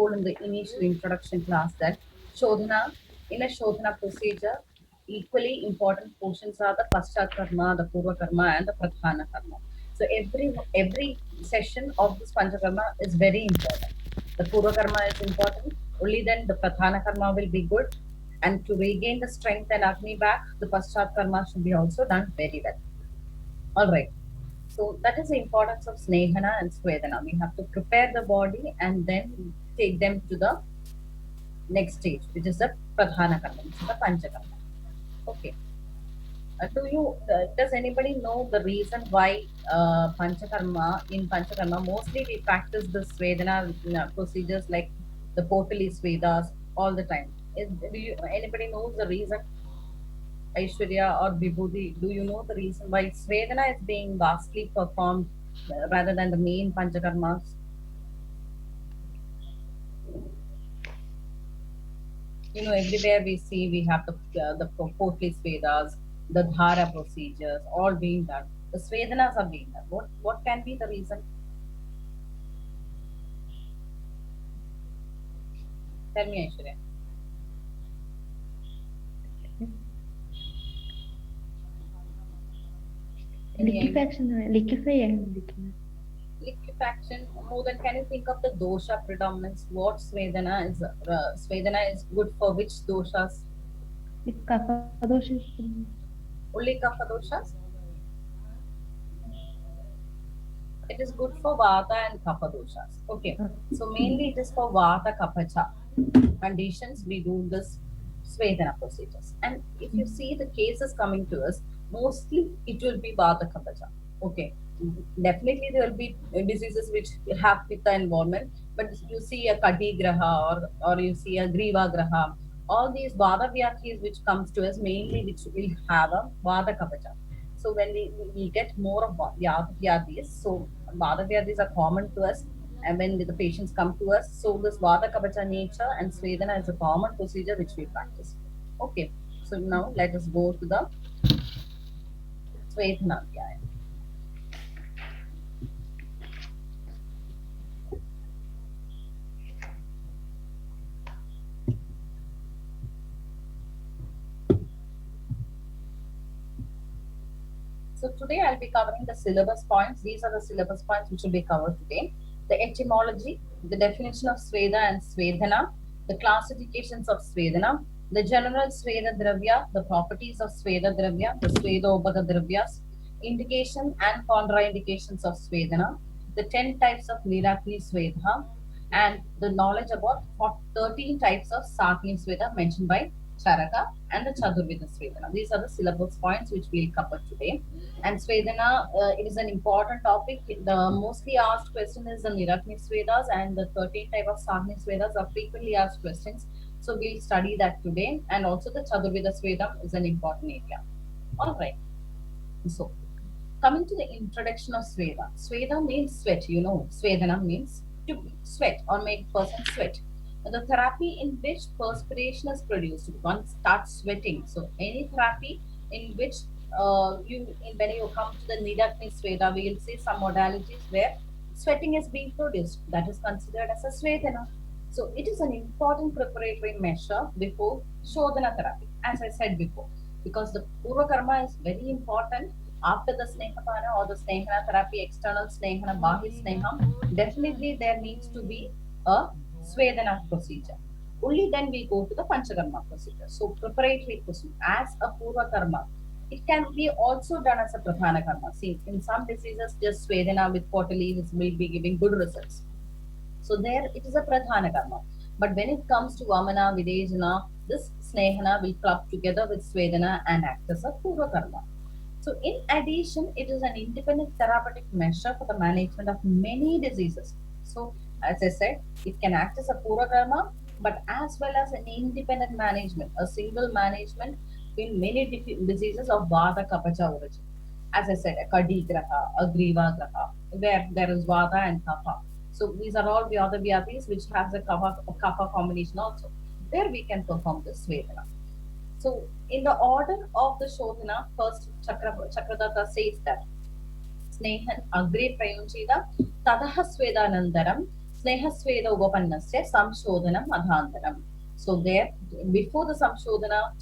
told in the initial introduction class that Shodhana, in a Shodhana procedure, equally important portions are the Paschat Karma, the Purva Karma, and the Pradhana Karma. So every session of this Panchakarma is very important. The Purva Karma is important, only then the Pradhana Karma will be good. And to regain the strength and Agni back, the Paschat Karma should be also done very well. All right. So that is the importance of Snehana and Swedana. We have to prepare the body and then take them to the next stage, which is the Pradhana Karma, which is the Panchakarma. Okay. Does anybody know the reason why in Panchakarma mostly we practice the Svedana procedures like the Potali Svedas all the time? Anybody knows the reason? Aishwarya or Vibhuti, do you know the reason why Svedana is being vastly performed rather than the main Panchakarmas? Everywhere we see we have the Potli Svedas, the Dhara procedures, all being done. The Svedanas are being done. What can be the reason? Tell me, Aishwarya. Liquefaction. Liquefaction. More than can you think of the dosha predominance? What Svedana is good for which doshas? If kapha dosha is Only kapha doshas? It is good for vata and kapha doshas. Okay. So mainly it is for vata kapha conditions we do this Svedana procedures. And if you see the cases coming to us, mostly it will be vata kapha. Okay. Definitely there will be diseases which have pitta involvement, but you see a kati graha or you see a griva graha, all these vada vyathis which comes to us mainly which will have a vada kapha. So when we get more of Vyathis, so Vata Vyadhis are common to us, and when the patients come to us, so this Vata Kavacha nature and Svedana is a common procedure which we practice. Okay, so now let us go to the Svedana Adhyaya. So today I'll be covering the syllabus points. These are the syllabus points which will be covered today. The etymology, the definition of Sveda and Svedana, the classifications of Svedana, the general Sveda Dravya, the properties of Sveda Dravya, the Svedobhata Dravyas, indication and contraindications of Svedana, the 10 types of Nirakni Swedha, and the knowledge about 13 types of Sakni Swedha mentioned by Charaka and the Chaturveda Svedana. These are the syllabus points which we'll cover today. And Svedana, it is an important topic. The mostly asked question is the Nirakni Svedas, and the 13 type of Sagni Svedas are frequently asked questions. So we'll study that today. And also the Chaturveda Svedam is an important area. All right. So coming to the introduction of Sveda. Sveda means sweat, Svedana means to sweat or make person sweat. The therapy in which perspiration is produced, one starts sweating. So any therapy in which when you come to the Nidakni Sveda, we will see some modalities where sweating is being produced. That is considered as a Svedana. So it is an important preparatory measure before Shodhana therapy, as I said before, because the Purva Karma is very important after the Snehapana or the Snehana therapy, external Snehana, Bahi Sneham. Definitely there needs to be a Svedana procedure. Only then we go to the Panchakarma procedure. So preparatory procedure as a Purva Karma. It can be also done as a Pradhana Karma. See, in some diseases, just Svedana with Potali will be giving good results. So there it is a Pradhana Karma. But when it comes to Vamana, Videjana, this Snehana will club together with Svedana and act as a Purva Karma. So in addition, it is an independent therapeutic measure for the management of many diseases. So as I said, it can act as a Purva Karma, but as well as an independent management, a single management in many diseases of Vata Kapacha origin. As I said, a Kadi Graha, a Griva Graha, where there is Vata and Kapha. So these are all the other Vyadhis which has a Kapha combination also. There we can perform this Vedana. So in the order of the Shodhana, first Chakradatta says that Snehan Agre Prayunchida Tadaha Swedanandaram Snehasveda Upapannasya Samshodhanam Adhantaram. So there, before the Samshodhana,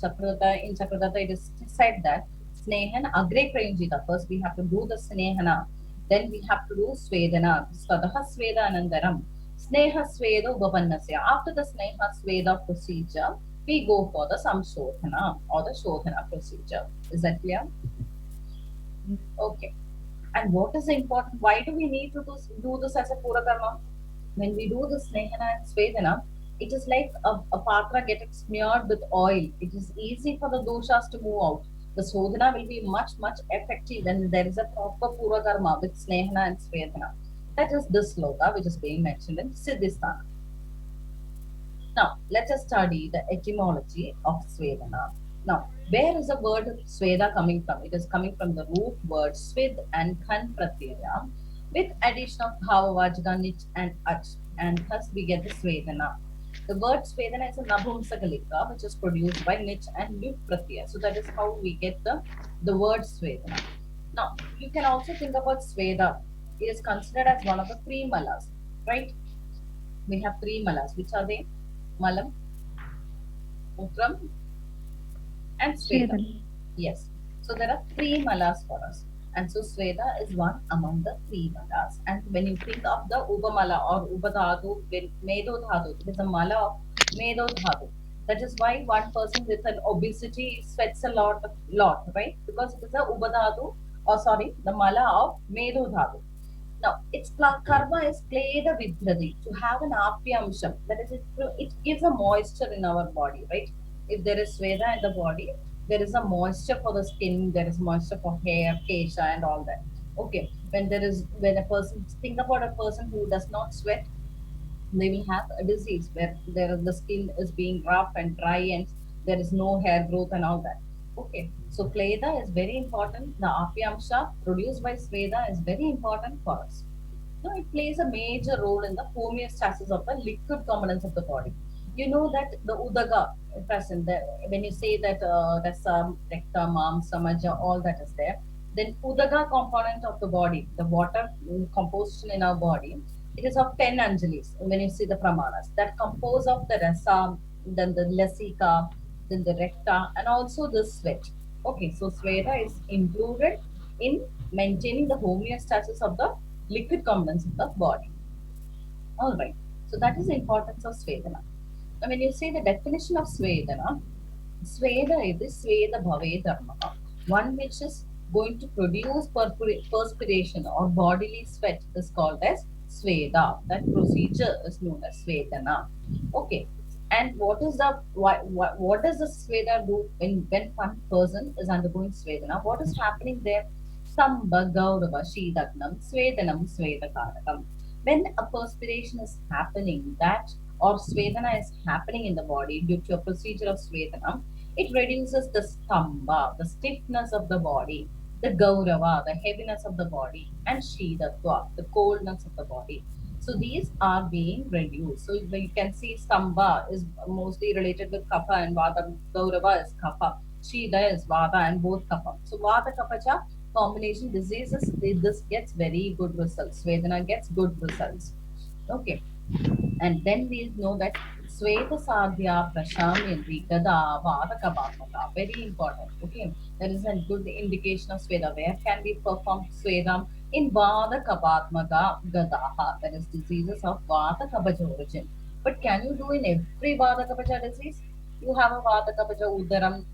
in Chakrata, it is said that Snehan Agre Prayunjita. First, we have to do the Snehana. Then we have to do Svedana. Swadaha Sveda Anandaram. Sneha Sveda Upapannasya. After the Sneha Sveda procedure, we go for the Samshodhana or the Shodhana procedure. Is that clear? Yes. Okay. And what is important? Why do we need to do this as a Pura Karma? When we do the Snehana and Svedana, it is like a patra getting smeared with oil. It is easy for the doshas to move out. The Shodhana will be much, much effective when there is a proper Pura Karma with Snehana and Svedana. That is this sloka which is being mentioned in Siddhisthana. Now, let us study the etymology of Svedana. Now, where is the word Sveda coming from? It is coming from the root word Svid and Khan Pratyaya with addition of Bhavavajaka, Nich and Ach, and thus we get the Svedana. The word Svedana is a Nabhumsakalika which is produced by Nich and Lyut Pratyaya. So that is how we get the word Svedana. Now, you can also think about Sveda. It is considered as one of the three malas, right? We have three malas. Which are they? Malam, Mutram, and Sweda. Svedana. Yes. So there are three malas for us. And so Sweda is one among the three malas. And when you think of the Ubamala or Ubadhatu, Medo Dhatu, it is a mala of Medo Dhatu. That is why one person with an obesity sweats a lot, right? Because it is a Ubadhatu, or sorry, the mala of Medo Dhatu. Now, its karma is Kleda Vidhradi, to have an apyamsham. That is, it gives a moisture in our body, right? If there is Sveda in the body, there is a moisture for the skin, there is moisture for hair, kesha, and all that. Okay, when a person, think about a person who does not sweat, they will have a disease where the skin is being rough and dry and there is no hair growth and all that. Okay, so Kleda is very important. The Apyamsha produced by Sveda is very important for us. Now, it plays a major role in the homeostasis of the liquid components of the body. You know that the Udaga present there, when you say that Rasa, Rekta, Mamsa, Maja, all that is there, then Udaga component of the body, the water composition in our body, it is of 10 Anjalis when you see the Pramanas that compose of the Rasa, then the Lasika, then the Rekta, and also the sweat. Okay, so Sweta is included in maintaining the homeostasis of the liquid components of the body. All right. So that is the importance of Svedana. Now, when you say the definition of Svedana, Sveda is Sveda Bhave Dharma, one which is going to produce perspiration or bodily sweat is called as Sveda. That procedure is known as Svedana. Okay. And what does the Sveda do when one person is undergoing Svedana? What is happening there? Samba Gaurava Shidagnam Svedanam Svedakarakam. When a perspiration is happening, that or Svedana is happening in the body due to a procedure of Svedana, it reduces the stamba, the stiffness of the body, the gaurava, the heaviness of the body, and shidatva, the coldness of the body. So these are being reduced. So you can see stamba is mostly related with kapha and vata, gaurava is kapha, shida is vata and both kapha. So vata kapacha combination diseases, this gets very good results. Vedana gets good results. Okay. And then we know that Sweta Sadhya Prashamyantri Gada Vadakabhatmaka. Very important. Okay. There is a good indication of Sweda. Where can we perform Swedam? In Vadakabhatmaka Gadaha. That is diseases of Vadakabaja origin. But can you do in every Vadakabaja disease? You have a Vadakabaja Udaram.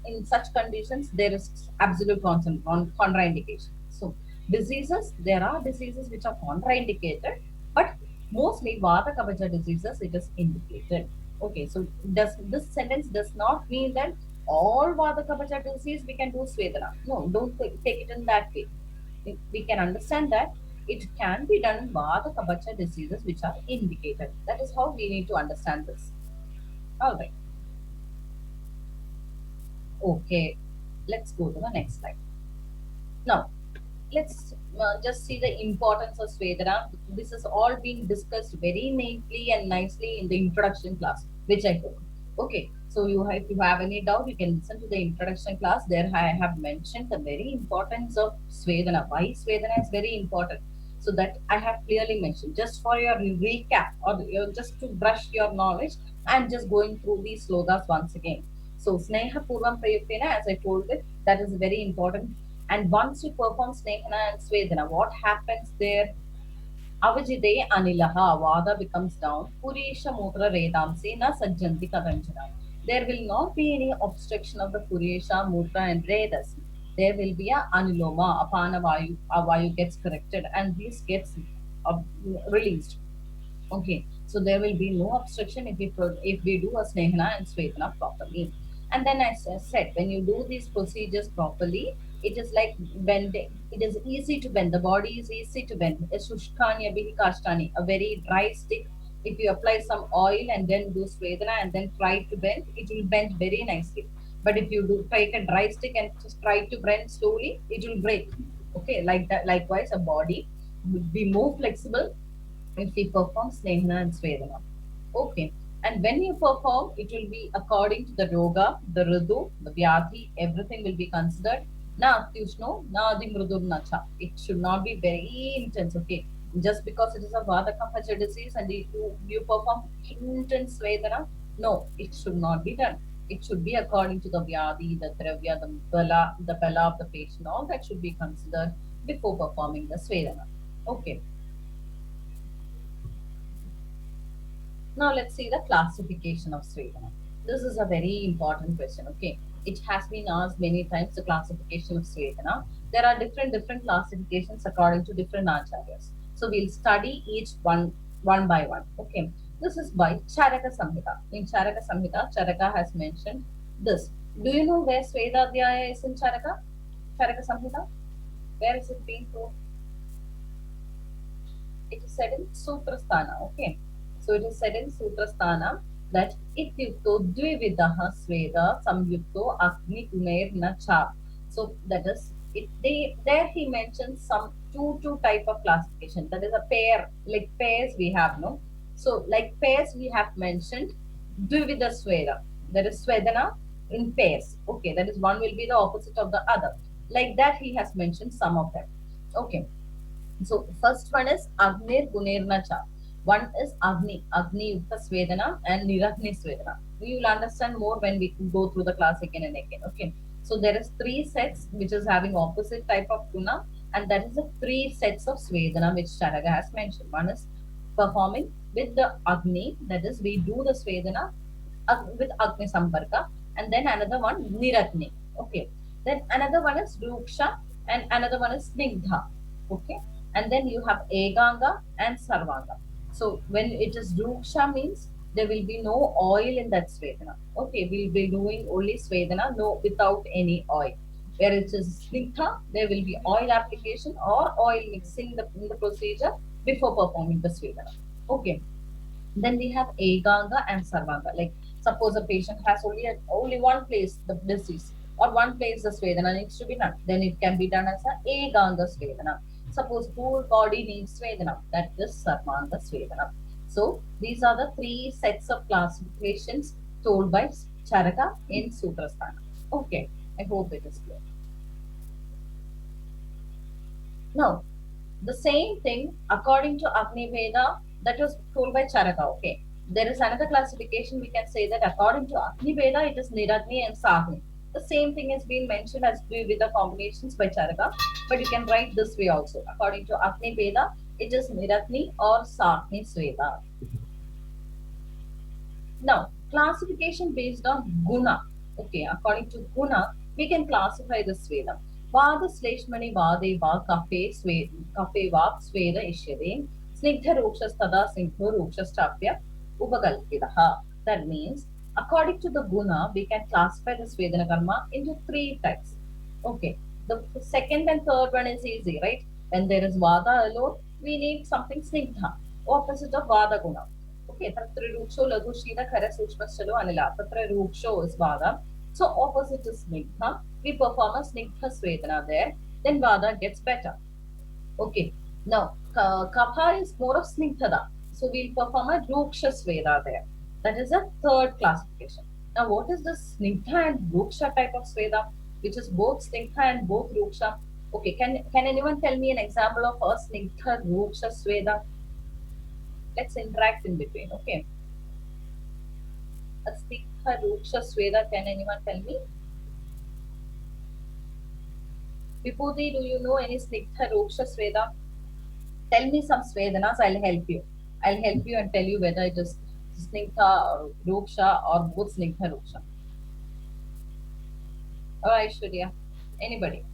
In such conditions, there is absolute contraindication. So, diseases, there are diseases which are contraindicated, but mostly Vata Kavacha diseases it is indicated. Okay, so does this sentence does not mean that all Vata Kavacha disease we can do Svedana. No, don't take it in that way. We can understand that it can be done in Vata Kavacha diseases which are indicated. That is how we need to understand this. All right. Okay, let's go to the next slide. Now, let's just see the importance of Svedana. This is all being discussed very neatly and nicely in the introduction class, which I took. Okay, so if you have any doubt, you can listen to the introduction class. There I have mentioned the very importance of Svedana. Why Svedana is very important? So that I have clearly mentioned. Just for your recap or just to brush your knowledge, I'm just going through these slogas once again. So Sneha Purvam Prayuktena, as I told it, that is very important. And once you perform Snehana and Svedana, what happens there? Avajide Anilaha, Vada becomes down. Purisha Mutra Redamsi Na Sajjanti Kadanjana. There will not be any obstruction of the Purisha, Mutra, and Redas. There will be a Aniloma, Apana Vayu, a Vayu gets corrected, and this gets uh, released. Okay, so there will be no obstruction if we do a snehana and svedana properly. And then as I said, when you do these procedures properly, it is like bending. It is easy to bend. The body is easy to bend. A shushkanya bihi kashtani, a very dry stick. If you apply some oil and then do svedana and then try to bend, it will bend very nicely. But if you do take a dry stick and just try to bend slowly, it will break. Okay, like that. Likewise, a body would be more flexible if we perform Snehana and Svedana. Okay. And when you perform, it will be according to the Roga, the Ridu, the Vyadhi, everything will be considered. Na Atyushno, na Adi Mrudur Nacha. It should not be very intense, okay? Just because it is a Vata Kapha disease and you perform intense Svedana, no, it should not be done. It should be according to the Vyadhi, the Dravya, the Bala of the patient, all that should be considered before performing the Svedana. Okay. Now let's see the classification of Svedana. This is a very important question. Okay, it has been asked many times. The classification of Svedana. There are different classifications according to different acharyas. So we'll study each one by one. Okay, this is by Charaka Samhita. In Charaka Samhita, Charaka has mentioned this. Do you know where Svedadhyaya is in Charaka? Charaka Samhita. Where is it being told? It is said in Sutrasthana. Okay. So it is said in Sutrasthana that ityukto dvividaha sveda samyukto agni gunair na cha. So that is it. There he mentions some two type of classification. That is a pair, like pairs we have, no. So like pairs we have mentioned dvivida sweda. That is svedana in pairs. Okay, that is one will be the opposite of the other. Like that he has mentioned some of them. Okay. So first one is Agnir Gunirna Cha. One is Agni Yukta Svedana and Niragni Svedana. We will understand more when we go through the class again and again. Okay. So there is three sets which is having opposite type of guna, and that is the three sets of Svedana which Charaga has mentioned. One is performing with the Agni, that is we do the Svedana with Agni Samparka, and then another one Niragni. Okay. Then another one is Ruksha and another one is Snigdha. Okay, and then you have Eganga and Sarvanga. So when it is Ruksha means there will be no oil in that Svedana. Okay, we'll be doing only Svedana, no without any oil. Where it is Snigdha, there will be oil application or oil mixing in the procedure before performing the Svedana. Okay, then we have Eganga and Sarvanga. Like suppose a patient has only one place the disease or one place the Svedana needs to be done. Then it can be done as a Eganga Svedana. Suppose whole body needs Svedana, that is Sarvanga Svedana. So these are the three sets of classifications told by Charaka in Sutrasthana. Okay, I hope it is clear. Now, the same thing according to Agni Veda that was told by Charaka. Okay, there is another classification we can say that according to Agni Veda it is Niragni and Sagni. The same thing has been mentioned as Dvivida combinations by Charaka, but you can write this way also. According to Agni Veda, it is Niragni or Sagni Sveda. Now, classification based on guna. Okay, according to guna, we can classify the Sveda. Vada Sleshmani Vadeva Kafe Vak Sveda Ishyade Snigdha Rokshastada Singho Rokshastapya Upakalpidaha. That means, according to the guna, we can classify the Svedana Karma into three types. Okay, the second and third one is easy, right? When there is Vada alone, we need something Snigdha, opposite of Vada Guna. Okay, Tatra Ruksho Ladhu Shina Khara Sushma Stalo Anila. Tatra Ruksho is Vada. So opposite is Snigdha. We perform a Snigdha Svedana there. Then Vada gets better. Okay. Now, Kapha is more of Snigdhada. So we'll perform a Ruksha Sveda there. That is a third classification. Now, what is the Snigdha and Ruksha type of Sveda? Which is both Snigdha and both Ruksha. Okay, can anyone tell me an example of a snigdha ruksha sweda? Let's interact in between. Okay, a snigdha ruksha sweda. Can anyone tell me? Vibhuti, do you know any snigdha ruksha sweda? Tell me some Svedanas, I'll help you. I'll help you and tell you whether it is Snigdha Ruksha or both Snigdha Ruksha. Or Aishwarya. Anybody.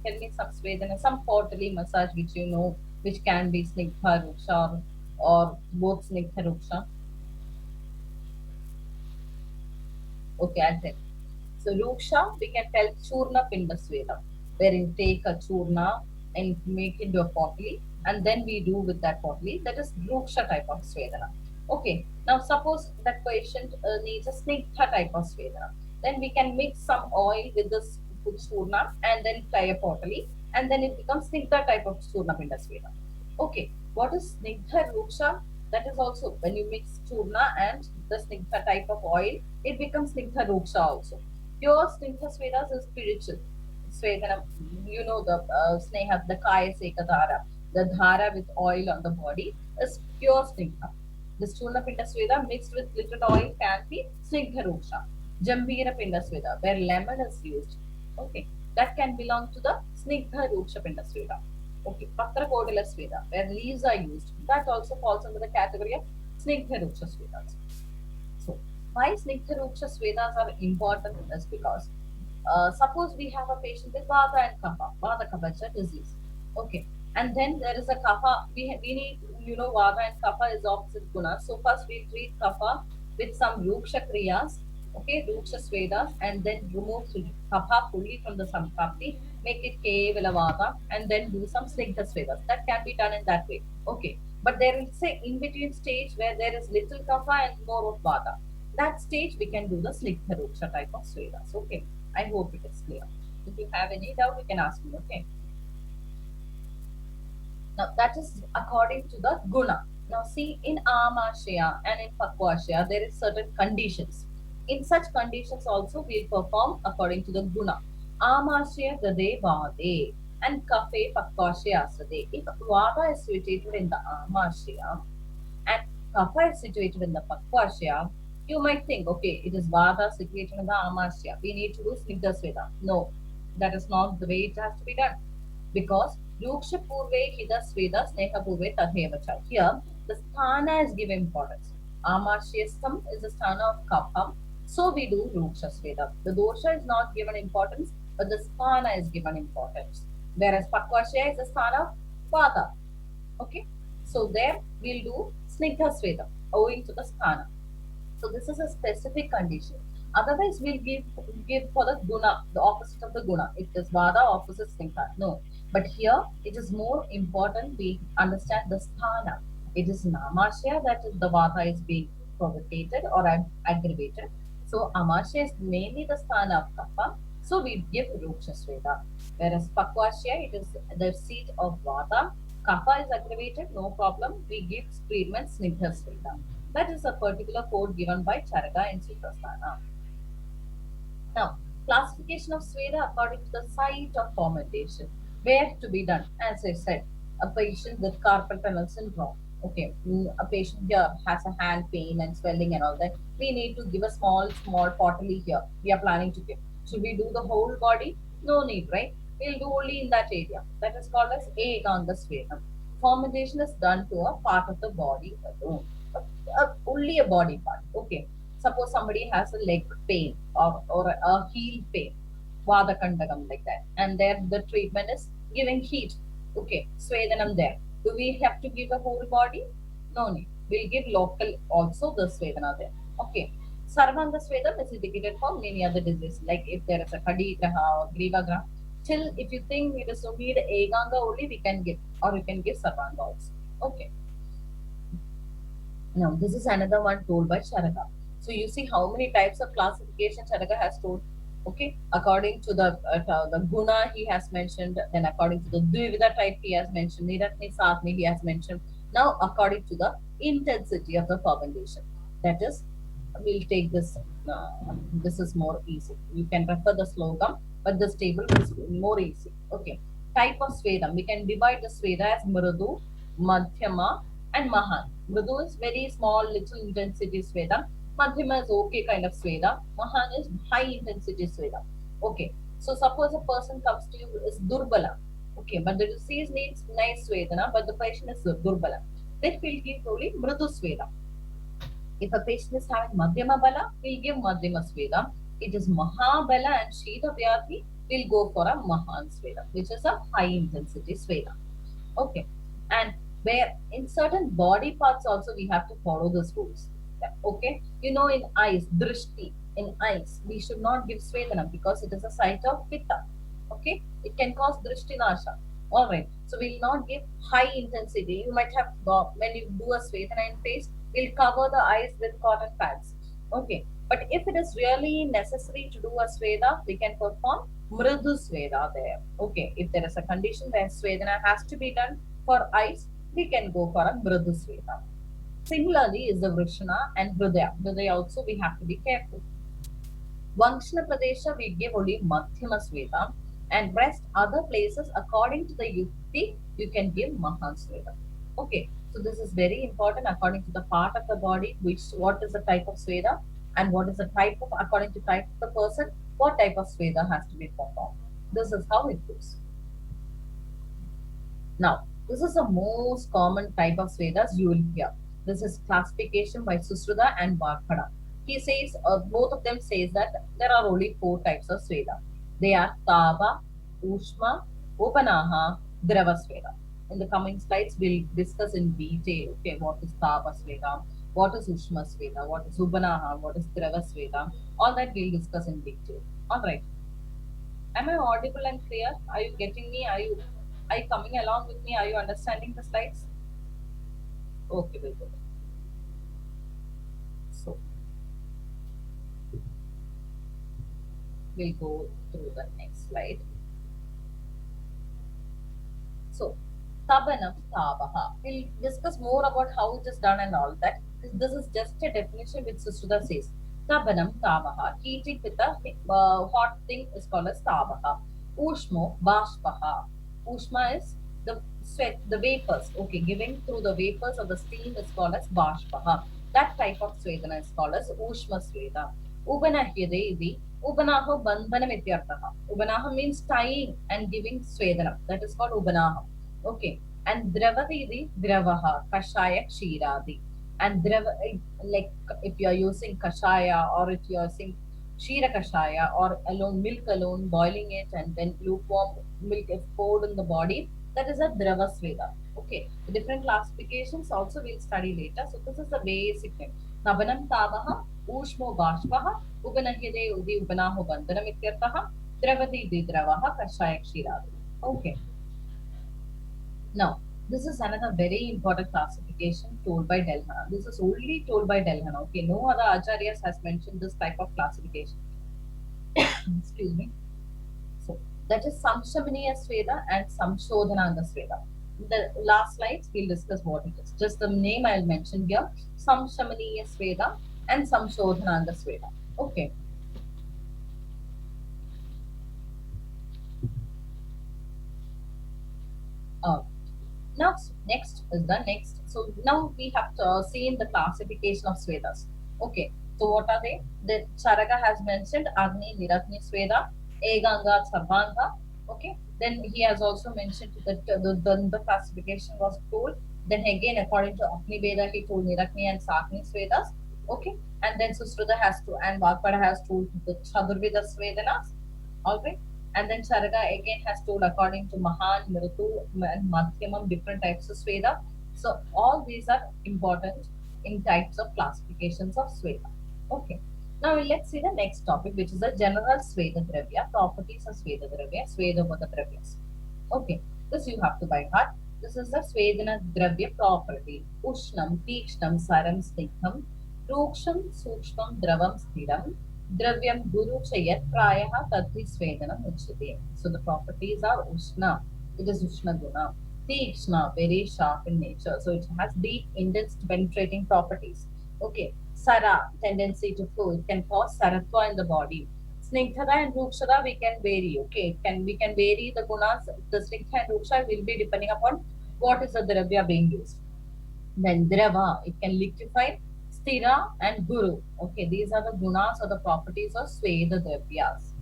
Tell me some Svedana, some quarterly massage which you know, which can be Snigdha Ruksha or both Snigdha Ruksha. Okay, I'll tell you. So Ruksha, we can tell Churna Pinda Sweda, where you take a Churna and make into a potli, and then we do with that potli. That is Ruksha type of Svedana. Okay, now suppose that patient needs a Snigdha type of Svedana. Then we can mix some oil with this Churna and then tie a potli, and then it becomes Snigdha type of Churna Pinda Sweda. Okay, what is Snigdha Ruksha? That is also when you mix Churna and the Snigdha type of oil, it becomes Snigdha Ruksha also. Pure Snigdha Swedas is spiritual. Svedana, you know the Sneha, the Kaya Sekadhara, the Dhara with oil on the body is pure Snigdha. The Churna Pinda Sweda mixed with little oil can be Snigdha Ruksha. Jambira Pinda Sweda, where lemon is used. Okay, that can belong to the Snigdha Ruksha Pinda Sweda. Okay, Patra Kodila Sweda, where leaves are used. That also falls under the category of Snigdha Ruksha Swedas. So, why Snigdha Swedas are important is because suppose we have a patient with Vata and Kapha, Vata Kapha disease. Okay, and then there is a Kapha, we need, you know, Vata and Kapha is opposite guna. So, first we treat Kapha with some Ruksha Kriyas, okay, Ruksha Swedas, and then remove Kapha fully from the Samprapti, make it Kevala Vata, and then do some Snigdha Swedas. That can be done in that way. Okay, but there is a in between stage where there is little kapha and more of vata. That stage we can do the snigdha ruksha type of swedas. Okay, I hope it is clear. If you have any doubt, you can ask me. Okay. Now that is according to the guna. Now see in amashya and in pakvashya there is certain conditions. In such conditions also we perform according to the guna. Amashya dade vade and kafe pakvashya asade. If vada is situated in the amashya and kapha is situated in the pakvashya, you might think, okay, it is vada situated in the amasya. We need to do snigdha sweda. No, that is not the way it has to be done because Ruksha Purve Hida Sveda Sneha Purve Tadhevacha. Here, the sthana is given importance. Amashyastam is the sthana of Kapham, so we do Ruksha Sveda. The dosha is not given importance, but the sthana is given importance. Whereas Pakvashya is the sthana of Vata. Okay, so there we'll do Snigdha Sveda owing to the sthana. So this is a specific condition. Otherwise, we'll give for the guna, the opposite of the guna. It is vada opposite sthana. No, but here it is more important we understand the sthana. It is namashya that is the vada is being provocated or aggravated. So amasya is mainly the sthana of kapha. So we give ruksha sweda. Whereas pakvashya, it is the seat of vata. Kapha is aggravated, no problem. We give treatment snigdha sweda. That is a particular code given by Charaka in Suprasthana. Now, classification of Sweda according to the site of fermentation. Where to be done? As I said, a patient with carpal tunnel syndrome. Okay, a patient here has a hand pain and swelling and all that. We need to give a small pottery here. We are planning to give. Should we do the whole body? No need, right? We'll do only in that area. That is called as Ekanga Swedam. Fermentation is done to a part of the body alone. Only a body part. Okay. Suppose somebody has a leg pain or a heel pain, Vada Kandagam like that, and there the treatment is giving heat. Okay, Swedanam there. Do we have to give the whole body? No need. We'll give local also the Svedana there. Okay. Sarvanga Svedam is indicated for many other diseases, like if there is a Kadigraha or Grivagraha. Till if you think it is only the Eganga only, we can give, or we can give Sarvanga also. Okay. Now, this is another one told by Charaka. So you see how many types of classification Charaka has told. Okay, according to the guna he has mentioned, then according to the dvivida type he has mentioned, niratni satni he has mentioned. Now according to the intensity of the fermentation, that is, we'll take this. This is more easy. You can refer the slogan, but this table is more easy. Okay. type of Svedam. We can divide the Sveda as Mridu, Madhyama, and Mahan. Mridu is very small, little intensity Sveda. Madhyama is okay kind of Sveda. Mahan is high intensity Sveda. Okay. So suppose a person comes to you is Durbala. Okay, but the disease needs nice Svedana, but the patient is Durbala. Then we'll give only Mridu Sveda. If a patient is having Madhyama Bala, we'll give Madhyama Sveda. It is Mahabala and Shita Vyadhi, we'll go for a Mahan Sveda, which is a high intensity Sveda. Okay. And where in certain body parts also we have to follow these rules. Yeah, okay. You know, in eyes, drishti, in eyes, we should not give Svedana because it is a site of Pitta. Okay. It can cause drishti nasha. Alright. So we'll not give high intensity. You might have, when you do a Svedana in face, we'll cover the eyes with cotton pads. Okay. But if it is really necessary to do a Sveda, we can perform Mridu Sveda there. Okay, if there is a condition where Svedana has to be done for eyes, we can go for a Mridu Sveda. Similarly is the Vrishana and Hridaya. Hridaya also we have to be careful. Vankshana Pradesha we give only Madhyama Sveda and rest other places according to the Yukti you can give Mahan Sveda. Okay, so this is very important according to the part of the body, which what is the type of Sveda and what is the type of according to type of the person, what type of Sveda has to be performed. This is how it goes. Now, this is the most common type of Svedas you will hear. This is classification by Susruta and Varkada. He says, both of them says that there are only four types of Sveda. They are Taba, Ushma, Upanaha, Drava Sveda. In the coming slides, we'll discuss in detail, okay, what is Taba Sveda, what is Ushma Sveda, what is Upanaha, what is Drava Sveda. All that we'll discuss in detail. All right. Am I audible and clear? Are you getting me? Are you coming along with me? Are you understanding the slides? Okay, very good. So we'll go through the next slide. So Tabanam Tabaha. We'll discuss more about how it is done and all that. This is just a definition which Sushruta says. Tabanam Tabaha. Heating with a hot thing is called as Tabaha. Ushmo Bashpaha. Ushma is the sweat, the vapors. Okay, giving through the vapors of the steam is called as Bashpaha. That type of Svedana is called as Ushma Sveda. Ubanahyade Ubanaha Bandhanam Ityarthaha. Ubanaha means tying and giving Svedana. That is called Ubanaha. Okay. And Dravadidi Dravaha Kashaya Kshiradi. And Drava, like if you are using Kashaya or if you are using Shira Kashaya or alone milk alone, boiling it and then lukewarm milk is poured in the body, that is a Drava Sveda. Okay. The different classifications also we'll study later. So this is the basic thing. Nabanam Tabaha, Ushmo Bashpaha, Ubanahyade Udi Ubanaho Bandhanam Ityartaha, Dravadi Didravaha Kashaya Kshiradi. Okay. Now, this is another very important classification told by Delhana. This is only told by Delhana. Okay, no other acharyas has mentioned this type of classification. Excuse me. So that is Samshamaniya Sveda and Samshodhananga Sveda. The last slides we'll discuss what it is. Just the name I'll mention here: Samshamaniya Sveda and Samshodhananga Sveda. Okay. Uh, Now, next is the next. So now we have to seen the classification of Svedas. Okay. So what are they? The Charaka has mentioned Agni, Niratni Sveda, Eganga, Sarvanga. Okay. Then he has also mentioned that the classification was told. Then again, according to Agni Veda, he told Niratni and Sakni Svedas. Okay. And then Susruta has to, and Vagpada has told the Chadurveda Svedanas. Alright. And then Charaka again has told according to Mahan, Mritu, and Madhyamam, different types of Sveda. So all these are important in types of classifications of Sveda. Okay. Now let's see the next topic, which is the general Sveda Dravya, properties of Sveda Dravya, Sveda Vada Dravyas. Okay. This you have to by heart. This is the Svedana Dravya property. Ushnam, Tikshnam, Saram, Snigdham, Ruksham, Sukshmam, Dravam, Sthiram, Dravyam Guru Chayat Prayaha Tadhi Svedana Uchyate. So the properties are Ushna. It is Ushna Guna. Tikshna, very sharp in nature. So it has deep, intense, penetrating properties. Okay. Sara, tendency to flow. It can cause saratva in the body. Snigdhata and Rukshata we can vary. Okay, we can vary the gunas. The Snigdha and Ruksha will be depending upon what is the dravya being used. Then Drava, it can liquefy, Sthira and Guru. Okay, these are the gunas or the properties of Sweda Dravyas.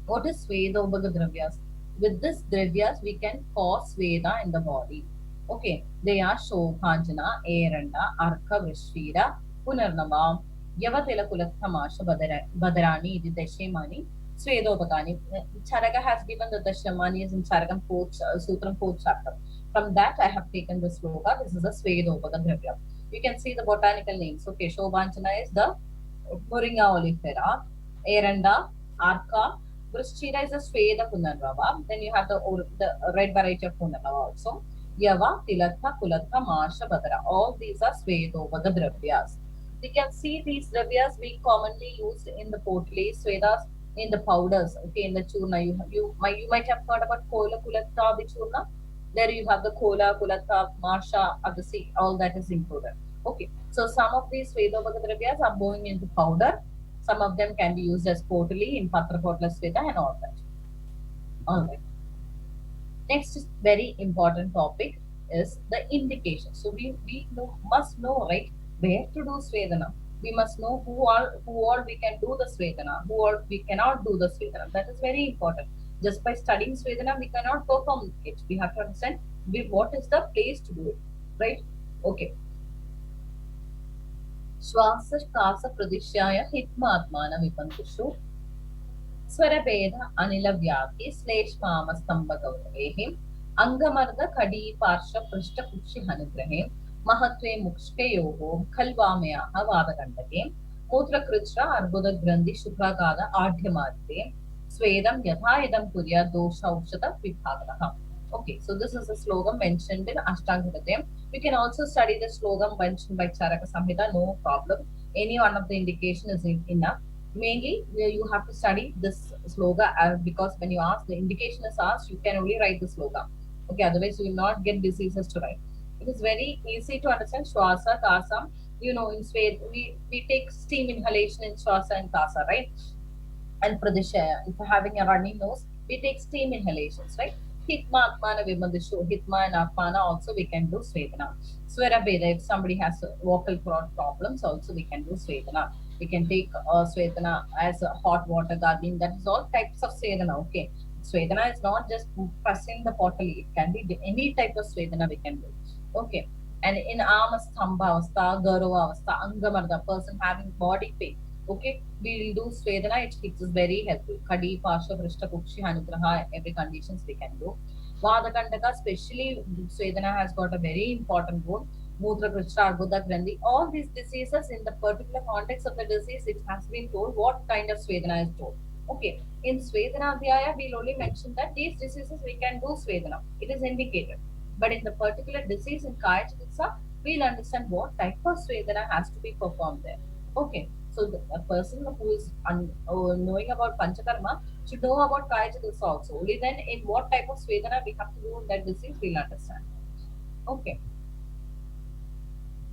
What is Sweda Ubaga Dravyas? With this Dravyas, we can cause Sweda in the body. Okay, they are Shobhanjana, Eranda, Arka, Vrishvira, Punarnama, Yavatela Kulathamasha, Badarani, the Deshemani, Svedopagani. Charaka has given the Deshemani is in Charakam 4th, Sutram 4th chapter. From that, I have taken the sloka. This is a Svedopaga Dravya. You can see the botanical names. Okay, Shobhanjana is the Moringa oleifera, Eranda, Arka, Vrishchira is a Sweda Punarvava. Then you have the red variety of Punarvava also. Yava, Tilatha, Kulatha, Marsha, Badara. All these are Svedovada Dravyas. We can see these Dravyas we commonly used in the pottery, Swedas in the powders, okay, in the churna. You might have heard about Kola, Kulatha, the churna. There you have the Kola, Kulatha, Marsha, Agasi, all that is included. Okay, so some of these Svedovada Dravyas are going into powder. Some of them can be used as pottery in Patra Potla Sveda and all that. All right. Next is very important topic is the indication. So must know, right, where to do Svedana. We must know who all we can do the Svedana, who all we cannot do the Svedana. That is very important. Just by studying Svedana, we cannot perform it. We have to understand what is the place to do it, right? Okay. श्वासकाश प्रदिश्याय हित्मात्मान विपन्तुषु स्वरभेद Anil व्याप्ति श्लेष्मामस्तंभ गौरवेः अंगमर्द कडी पार्श्व पृष्ठ कुक्षि अनुग्रहे महत्वे मुक्ष्कयोः खल्वामयाः वादकण्टके मूत्रकृच्र अर्बुद ग्रन्थि शुक्रागाद आढ्यमार्गे स्वेदं यथा इदं कुर्यात् दोष औषध विभागः. Okay, so this is a slogan mentioned in Ashtanga Hridayam. You can also study the slogan mentioned by Charaka Samhita, no problem. Any one of the indication is enough. Mainly, you have to study this slogan because when you ask, the indication is asked, you can only write the slogan. Okay, otherwise you will not get diseases to write. It is very easy to understand. Shwasa, Kasa, in Swed, we take steam inhalation in Shwasa and Kasa, right? And Pradeshaya, if having a runny nose, we take steam inhalations, right? Hitma, Atmana, Vimandishu, Hitma and Apana also we can do Svedana. Swara Veda, if somebody has vocal cord problems, also we can do Svedana. We can take Svedana as a hot water gargling. That is all types of Svedana, okay? Svedana is not just pressing the pottery, it can be any type of Svedana we can do, okay? And in Amastamba Avastha, Garova Avastha, Angamarda, person having body pain, okay, we will do Svedana, it is very helpful. Kadi, Pasha, Vrishta, Kukshi, Hanugraha, every conditions we can do. Vadakantaka, especially Svedana has got a very important role. Mutra, Krishna, Arbuda, Grandi, all these diseases in the particular context of the disease, it has been told what kind of Svedana is told. Okay, in Svedana Adhyaya, we'll only mention that these diseases we can do Svedana. It is indicated. But in the particular disease in Kaya Chikitsa, we'll understand what type of Svedana has to be performed there. Okay, so a person who is knowing about Panchakarma should know about Kaya Chikitsa also. Only then in what type of Svedana we have to do in that disease, we'll understand. Okay.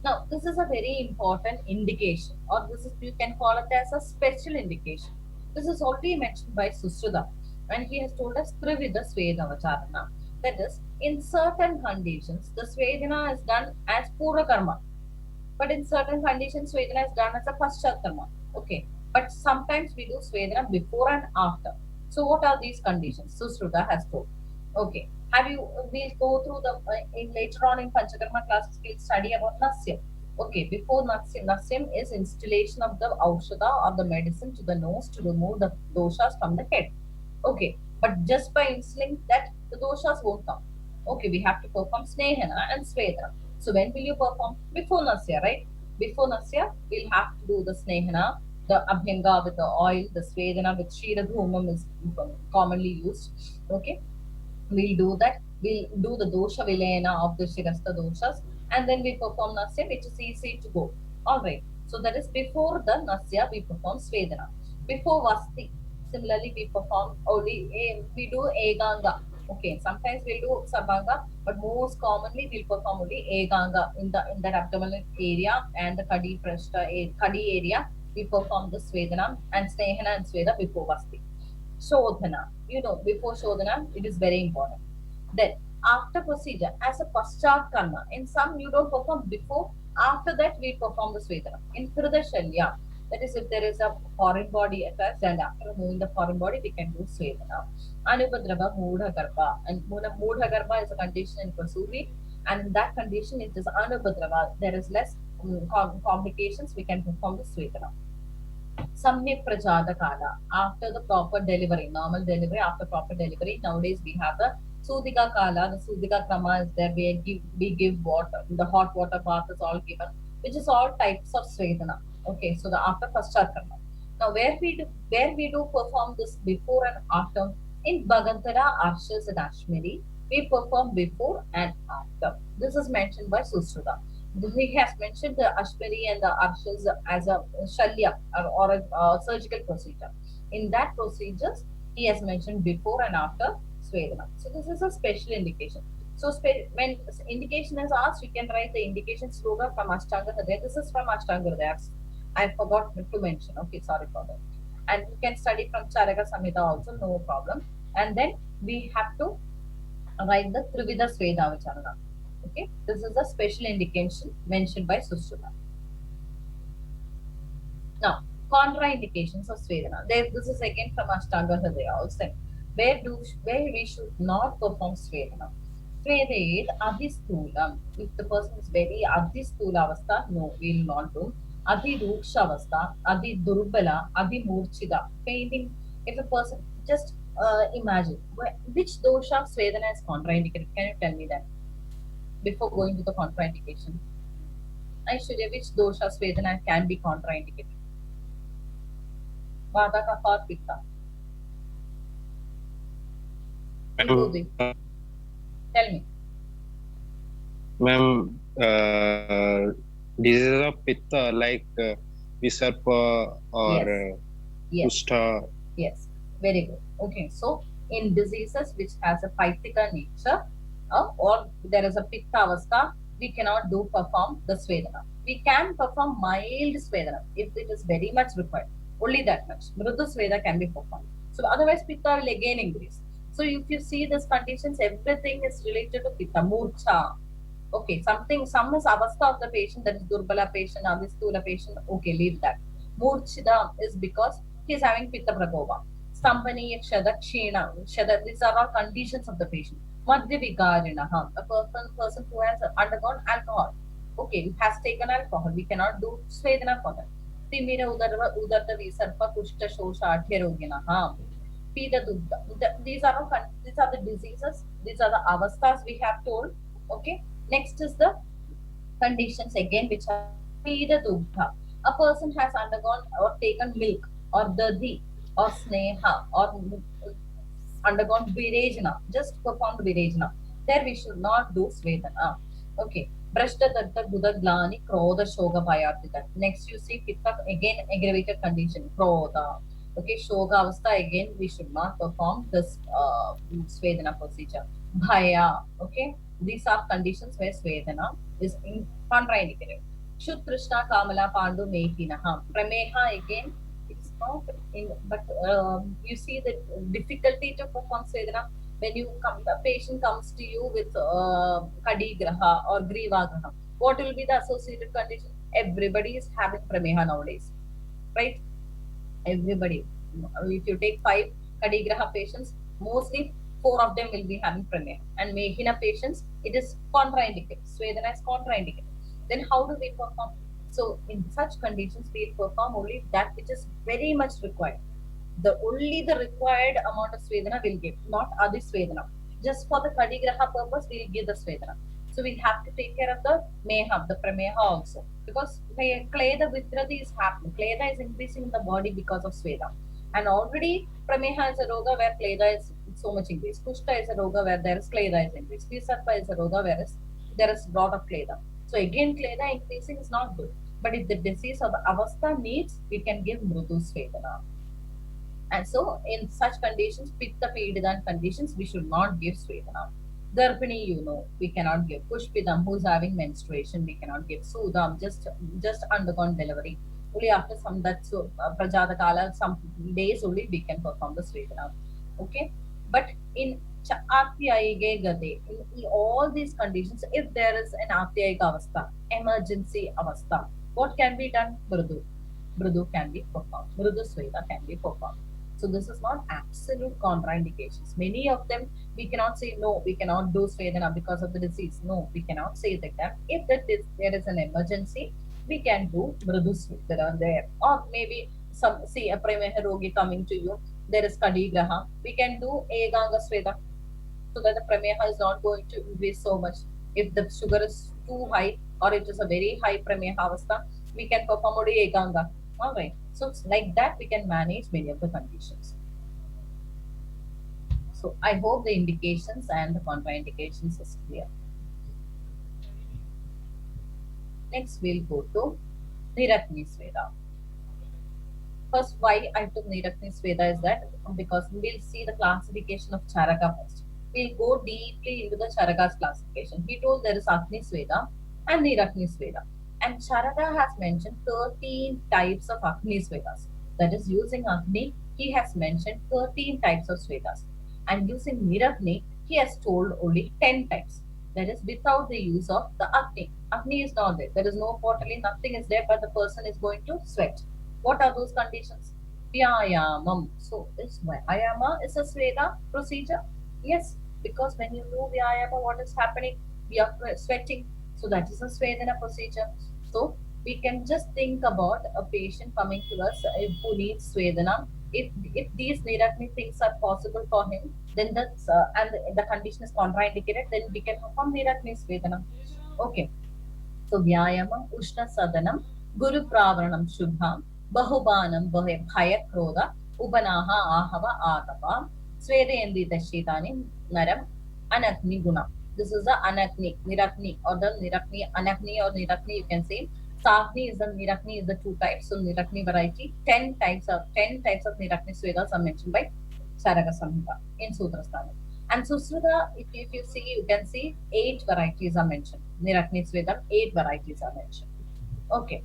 Now, this is a very important indication, or this is you can call it as a special indication. This is already mentioned by Susruta, and he has told us Trivida Svedavacharana. That is, in certain conditions, the Svedana is done as Pura Karma, but in certain conditions, Svedana is done as a Paschat Karma. Okay, but sometimes we do Svedana before and after. So, what are these conditions? Susruta has told. Okay, we'll go through the in later on in Panchakarma classes we'll study about Nasyam. Okay, before Nasyam is installation of the Aushada or the medicine to the nose to remove the doshas from the head. Okay, but just by instilling that the doshas won't come. Okay, we have to perform Snehana and Svedana. So when will you perform? Before Nasya, right? Before Nasya, we'll have to do the Snehana, the Abhyanga with the oil, the Svedana with Shira Dhumam is commonly used. Okay, we'll do that. We'll do the dosha vilayana of the Shirasta doshas, and then we perform Nasya, which is easy to go. Alright. So that is before the Nasya, we perform Svedana. Before Vasti, similarly, we perform only we do Eganga. Okay, sometimes we'll do Sabanga, but most commonly we'll perform only Eganga in that abdominal area and the Kadi Prashta Kadi area. we perform the Svedana, and Snehana and Sveda before Vasti. Shodhana, before Shodhana, it is very important. Then, after procedure, as a Paschat Karma, in some you don't perform before, after that we perform the Svedana. In Hriday Shalya, that is if there is a foreign body attached and after removing the foreign body, we can do Svedana. Anupadrava Mudha Garbha, and Mudha Garbha is a condition in Prasuvi, and in that condition it is Anupadrava, there is less complications, we can perform the Svedana. Samyak Prajada Kala, after the proper delivery, normal delivery, after proper delivery, nowadays we have the Sudika Kala, the Sudika Krama is there, we give water, the hot water bath is all given, which is all types of Svedana. Okay, so the after Paschat Karma. Now where we do perform this before and after, in Bhagantara, Arshas and Ashmiri, we perform before and after. This is mentioned by Susruta. He has mentioned the Ashmari and the Arshas as a Shalya or a surgical procedure. In that procedures, he has mentioned before and after Svedana. So this is a special indication. So when indication is asked, we can write the indication sloga from Ashtanga Hridaya. This is from Ashtanga Hridaya. I forgot to mention. Okay, sorry for that. And you can study from Charaka Samhita also, no problem. And then we have to write the Trivida Sveda Vicharana. Okay, this is a special indication mentioned by Sushruta. Now, contraindications of Svedana. This is again from Ashtanga Hridaya also. Where we should not perform Svedana. Svedayet Adhisthulam. If the person is very Adhistula avastha, no, we will not do. Adi Ruksha avastha, Adi Durbala, Adi Murchida. Painting, if a person, just imagine, which dosha of Svedana is contraindicated? Can you tell me that? Before going to the contraindication. Aishwarya, which dosha Svedana can be contraindicated? Vata, Kapha or Pitta? Vibhuti, tell me. Ma'am, diseases of Pitta like Visarpa or Yes. Yes. Kushta. Yes. Very good. Okay. So, in diseases which has a Paitika nature or there is a Pitta avastha, we cannot do perform the Svedana. We can perform mild Svedana if it is very much required. Only that much. Mrudu Sveda can be performed. So, otherwise, Pitta will again increase. So, if you see these conditions, everything is related to Pitta. Murcha. Okay, some is avastha of the patient, that is Durbala patient, Avistula patient. Okay, leave that. Murchida is because he is having Pitta Prakopa. Stambani, Kshada, Kshina, Kshada, these are all conditions of the patient. Madhya Vikarinaha, a person who has undergone alcohol. Okay, has taken alcohol. We cannot do Svedana for that. Timira Udarta Visarpa Kushta Shosha Adhyaroginaha. Pita Dugdha. These are the diseases, these are the avasthas we have told. Okay. Next is the conditions again which are Pida Dugdha. A person has undergone or taken milk or dadhi or sneha or undergone virejana, just performed virejana. There we should not do svedana. Okay. Brashta Datta Buddha Glani Krodha Shoga Bhayartita. Next you see Pitta again aggravated condition. Krodha. Okay, Shoga Avastha again we should not perform this Svedana procedure. Bhaya. Okay. These are conditions where Svedana is contraindicated. Shud Krishna Kamala Pandu Mehinaha. Prameha again, it's not in, but you see the difficulty to perform Svedana when the patient comes to you with Kadigraha or Grivagraha. What will be the associated condition? Everybody is having Prameha nowadays, right? Everybody. If you take 5 Kadigraha patients, mostly 4 of them will be having Prameha. And Mehina patients, it is contraindicated. Svedana is contraindicated. Then how do we perform? So in such conditions, we perform only that which is very much required. The required amount of Svedana will give, not Adi Svedana. Just for the Kadigraha purpose, we will give the Svedana. So we have to take care of the Meha, the Prameha also. Because Kleda Vidrati is happening. Kleda is increasing in the body because of Sveda. And already Prameha is a roga where Kleda is so much increased. Kushta is a roga where there is Kleda is increased. Visarpa is a roga where there is lot of Kleda. So again, Kleda increasing is not good. But if the disease or the avastha needs, we can give Mrudu Svedana. And so, in such conditions, Pitta Pedidan conditions, we should not give Svedana. Darpini, we cannot give. Pushpidam, who's having menstruation, we cannot give. Sudam, just undergone delivery. Only after some that so Prajata Kala, some days only we can perform the Svedana. Okay, but in Atyayige Gade, in all these conditions, if there is an Atyayiga Avastha, emergency Avastha, what can be done? Mridu can be performed. Mridu Sveda can be performed. So this is not absolute contraindications. Many of them we cannot say no, we cannot do Svedana because of the disease. No, we cannot say that. If there is an emergency, we can do Mridu Svedana there. Or maybe some see a Prameha Rogi coming to you, there is Kadigraha. We can do Eganga Sveda so that the Prameha is not going to increase so much. If the sugar is too high or it is a very high Prameha Avastha, we can perform only Eganga. Alright. So it's like that we can manage many of the conditions. So I hope the indications and the contraindications is clear. Next we'll go to Niratni Sveda. First, why I took Nirakni Sveda is that because we'll see the classification of Charaka first. We'll go deeply into the Charaka's classification. He told there is Agni Sveda and Nirakni Sveda. And Charaka has mentioned 13 types of Agni Svedas. That is, using Agni, he has mentioned 13 types of Svedas. And using Nirakni, he has told only 10 types. That is, without the use of the Agni. Agni is not there. There is no portally, nothing is there, but the person is going to sweat. What are those conditions? Vyayamam. So, is Vyayama is a Sveda procedure? Yes, because when you do Vyayama, what is happening? We are sweating. So, that is a Svedana procedure. So, we can just think about a patient coming to us who needs Svedana. If these Nirakni things are possible for him, then that's and the condition is contraindicated, then we can perform Nirakni Svedana. Okay. So Vyayamam, Ushna Sadanam, Guru Pravanam Shubham, Bahubanam Bhaya Kroda, Upanaha Ahava Atapa, Svedayendi Dashitani, Naram, Anakni Guna. This is the Anakni, Nirakni, or the Nirakni, Anakni or Nirakni, you can say. Sakni is the Nirakni is the two types. So Nirakni variety, 10 types of Nirakni Svedas are mentioned by Saraka Samhita in Sutrasthana. And Susruta, if you see, you can see 8 varieties are mentioned. Nirakni Svedam, 8 varieties are mentioned. Okay,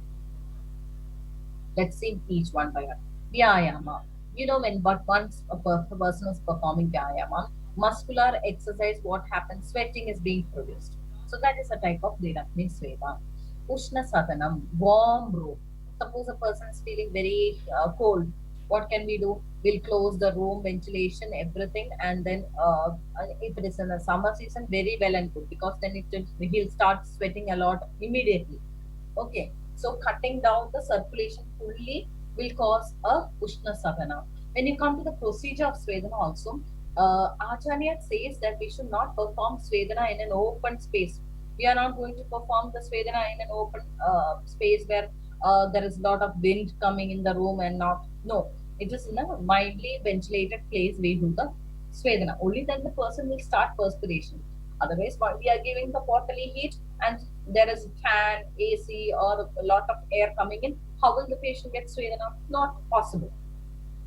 let's see each one by one. Vyayama. You know, when but once a person is performing Vyayama, muscular exercise, what happens? Sweating is being produced. So that is a type of Nirakni Sveda. Ushna Satanam, warm room. Suppose a person is feeling very cold. What can we do? We'll close the room, ventilation, everything, and then if it is in the summer season, very well and good because then he'll start sweating a lot immediately. Okay, so cutting down the circulation fully will cause a Ushna Sadhana. When you come to the procedure of Svedana also, Acharya says that we should not perform Svedana in an open space. We are not going to perform the Svedana in an open space where there is a lot of wind coming in the room and not. No, it is in a mildly ventilated place we do the Svedana. Only then the person will start perspiration. Otherwise, while we are giving the bodily heat and there is fan, AC, or a lot of air coming in, how will the patient get Svedana? Not possible.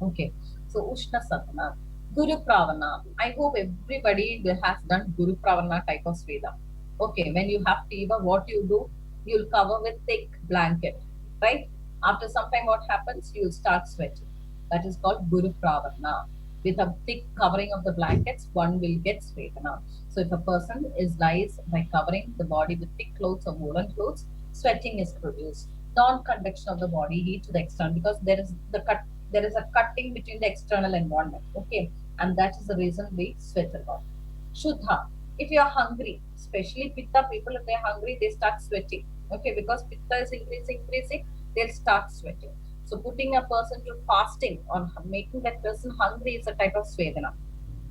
Okay, so Ushna Sadhana. Guru Pravana. I hope everybody has done Guru Pravana type of Sveda. Okay, when you have fever, what you do? You'll cover with thick blanket, right? After some time, what happens? You'll start sweating. That is called Guru Pravana. With a thick covering of the blankets, one will get Svedana. So if a person is lies by covering the body with thick clothes or woolen clothes, sweating is produced. Non-conduction of the body heat to the external because there is a cutting between the external environment. Okay, and that is the reason we sweat a lot. Shuddha. If you are hungry, especially Pitta people, if they are hungry, they start sweating. Okay, because Pitta is increasing, they'll start sweating. So putting a person to fasting or making that person hungry is a type of Svedana.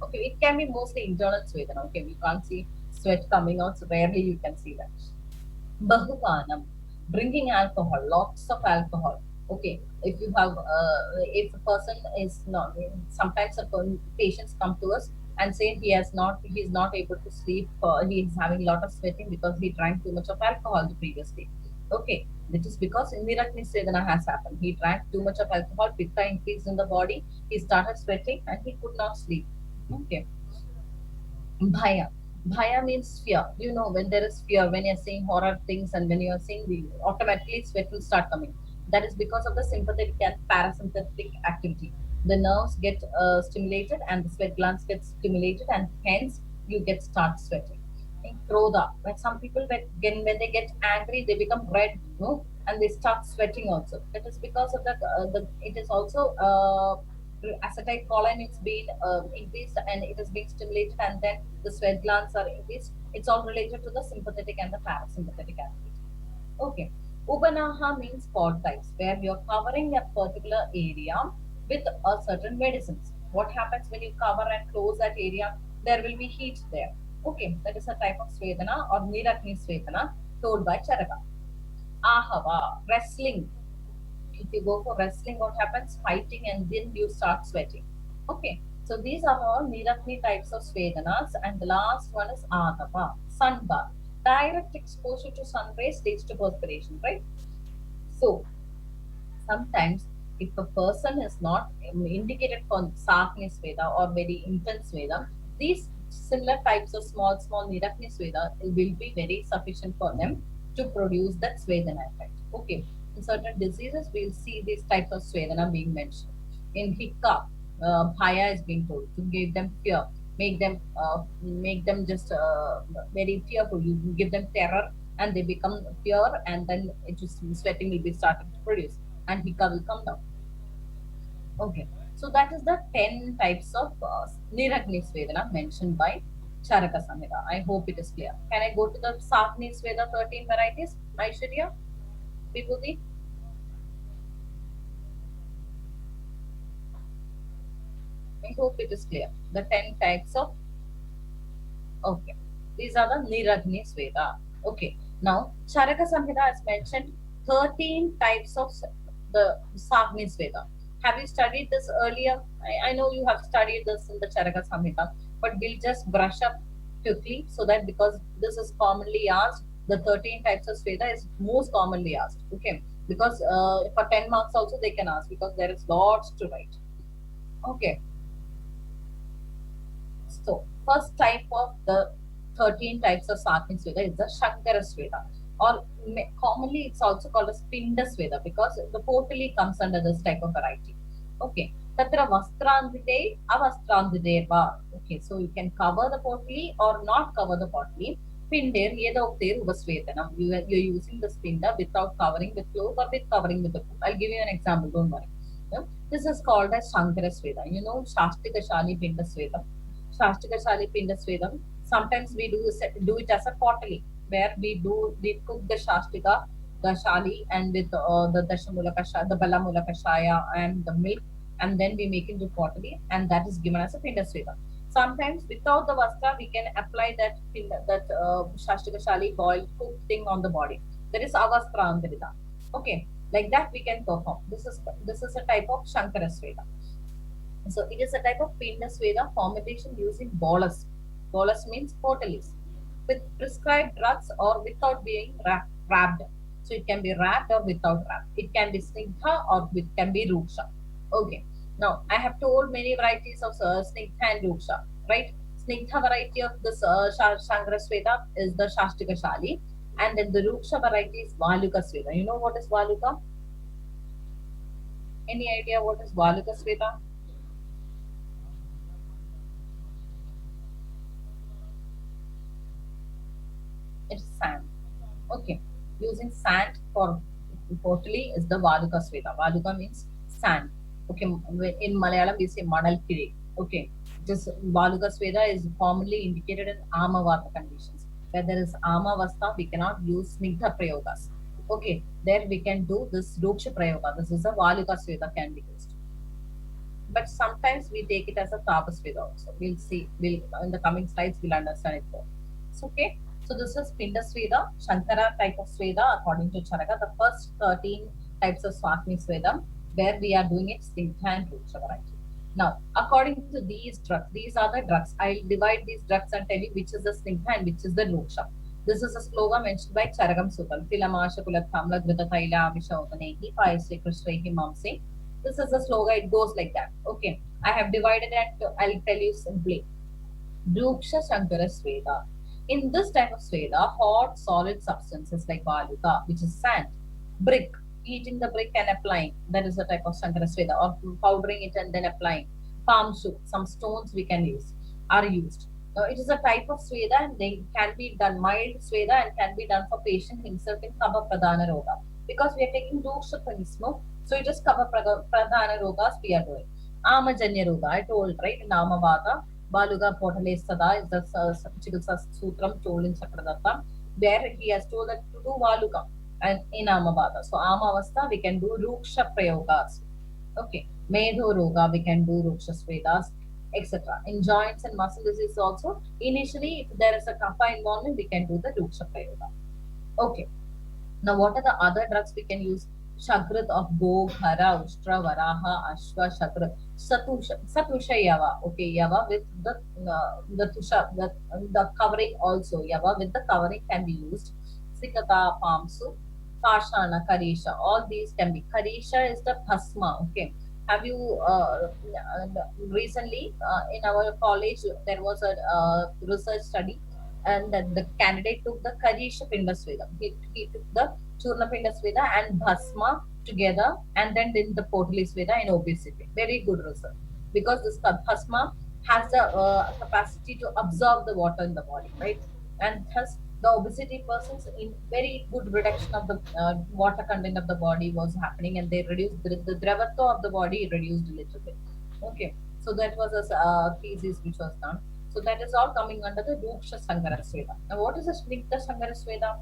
Okay, it can be mostly internal Svedana. Okay, we can't see sweat coming out, so rarely you can see that. Bahupanam, drinking alcohol, lots of alcohol. Okay, if you have, if a person is not, sometimes patients come to us and say he is not able to sleep, he is having a lot of sweating because he drank too much of alcohol the previous day. Okay, this is because Indirakni Sedana has happened. He drank too much of alcohol, pitta increased in the body, he started sweating and he could not sleep. Okay. Bhaya. Bhaya means fear. You know, when there is fear, when you're seeing horror things and when you're seeing the automatically sweat will start coming. That is because of the sympathetic and parasympathetic activity. The nerves get stimulated and the sweat glands get stimulated, and hence you get start sweating. In Krodha, when some people when they get angry, they become red, no, and they start sweating also. That is because of the it is also acetylcholine is being increased and it is being stimulated, and then the sweat glands are increased. It's all related to the sympathetic and the parasympathetic activity. Okay. Upanaha means pod types, where you're covering a particular area with a certain medicines. What happens when you cover and close that area? There will be heat there. Okay, that is a type of Svedana or Nirakni Svedana told by Charaka. Ahava, wrestling. If you go for wrestling, what happens? Fighting, and then you start sweating. Okay, so these are all Nirakni types of Svedanas, and the last one is Adapa, sunbath. Direct exposure to sun rays leads to perspiration, right? So sometimes if a person is not indicated for Sakni Sveda or very intense Sveda, these similar types of small Nirakni Sveda will be very sufficient for them to produce that Svedana effect. Okay. In certain diseases, we'll see these types of Svedana being mentioned. In Hikka, Bhaya is being told to give them fear, make them just very fearful. You give them terror and they become fear, and then it just sweating will be starting to produce and Hika will come down. Okay, so that is the 10 types of Niragni Svedana mentioned by Charaka Samhita. I hope it is clear. Can I go to the Sakni Sveda 13 varieties? Aishwarya, Vibhuti? I hope it is clear. The 10 types of, okay, these are the Niragni Sveda. Okay, now Charaka Samhita has mentioned 13 types of the Sagni Sveda. Have you studied this earlier? I know you have studied this in the Charaka Samhita, but we'll just brush up quickly so that because this is commonly asked, the 13 types of Sveda is most commonly asked. Okay, because for 10 marks also they can ask because there is lots to write. Okay, so, first type of the 13 types of Sakni Sveda is the Shankara Sveda, or commonly it's also called as Pinda Sveda because the potali comes under this type of variety. Okay, Tatra Vastrandide, Avastrandide ba. Okay, so you can cover the potali or not cover the potali. Pinder, Yedokter, Uvasvedanam. You're using the spinda without covering with cloth or with covering with the food. I'll give you an example, don't worry. Yeah? This is called as Shankara Sveda. You know, Shastika Shani Pinda Sveda. Shastika Shali Pinda Svedam. Sometimes we do it as a quarterly, where we cook the Shastika, the Shali, and with the Dashamula Kashaya, the Balamula Kashaya, and the milk, and then we make it into quarterly, and that is given as a Pinda Sveda. Sometimes without the Vastra, we can apply that Shastika Shali boiled cooked thing on the body. That is Avastra Antarita. Okay, like that we can perform. This is a type of Shankara Sveda. So it is a type of painless Veda formulation using bolus. Bolus means portalis with prescribed drugs or without being wrapped. So it can be wrapped or without wrap. It can be snigdha or it can be ruksha. Okay. Now I have told many varieties of snigdha and ruksha, right? Snigdha variety of this Shankara Sveda is the Shastika Shali, and then the ruksha variety is Valuka Sveda. You know what is Valuka? Any idea what is Valuka Sveda? It's sand. Okay. Using sand for totally is the Valuka Sveda. Valuka means sand. Okay. In Malayalam, we say Manal Kiri. Okay. This Valuka Sveda is commonly indicated in Amavata conditions. Where there is Amavasta, we cannot use Snigdha Prayogas. Okay. There we can do this Ruksha Prayoga. This is a Valuka Sveda can be used. But sometimes we take it as a tapas Veda also. We'll see. We'll in the coming slides we'll understand it more. So, okay. So this is Pinda Sveda, Shankara type of Sveda according to Charaka. The first 13 types of Swatmi Sveda, where we are doing it Snigdha and Ruksha variety. Now, according to these drugs, these are the drugs. I'll divide these drugs and tell you which is the Snigdha and which is the Ruksha. This is a slogan mentioned by Charakam Sutam. Tilamasha Kulathamla Gridataila Amishautanehi Paise Krishrehi Mamse. This is a slogan, it goes like that. Okay. I have divided it, I'll tell you simply. Ruksha Shankara Sveda. In this type of Sveda, hot solid substances like Valuka, which is sand, brick, heating the brick and applying. That is a type of Shankara Sweda, or powdering it and then applying. Palm soup, some stones we can use, are used. It is a type of Sweda and they can be done, mild Sweda, and can be done for patient himself in Kava Pradhana Roga. Because we are taking Doksha Pranismo, so it is Kava Pradhana Rogas we are doing. Amajanya Roga, I told, right? Namavada, Baluga Potalestada is the Chikitsa Sutram told in Chakradatta, where he has told that to do Valuka and in Amavada. So Amavasta, we can do Ruksha Prayogas. Okay. Medho Roga, we can do Ruksha Svedas, etc. In joints and muscle disease also, initially, if there is a kapha involvement, we can do the Ruksha Prayoga. Okay. Now, what are the other drugs we can use? Shagrat of Go, Hara, Ushtra, Varaha, Ashwa, Shagrat, Satusha Yava. Okay, Yava with the Tusha, the covering also. Yava with the covering can be used. Sikata, Pamsu, Kashana, Karisha. All these can be. Karisha is the Bhasma. Okay. Have you recently in our college there was a research study, and that the candidate took the Karisha Pindasveda. He took the Churna Pindasveda and Bhasma together and then did the Potali Sveda in obesity. Very good result. Because this Bhasma has the capacity to absorb the water in the body, right? And thus the obesity persons in very good reduction of the water content of the body was happening, and they reduced the Dravatta of the body reduced a little bit. Okay. So that was a thesis which was done. So that is all coming under the Ruksha Sankara Sweda. Now, what is a Snigdha Sankara Sweda?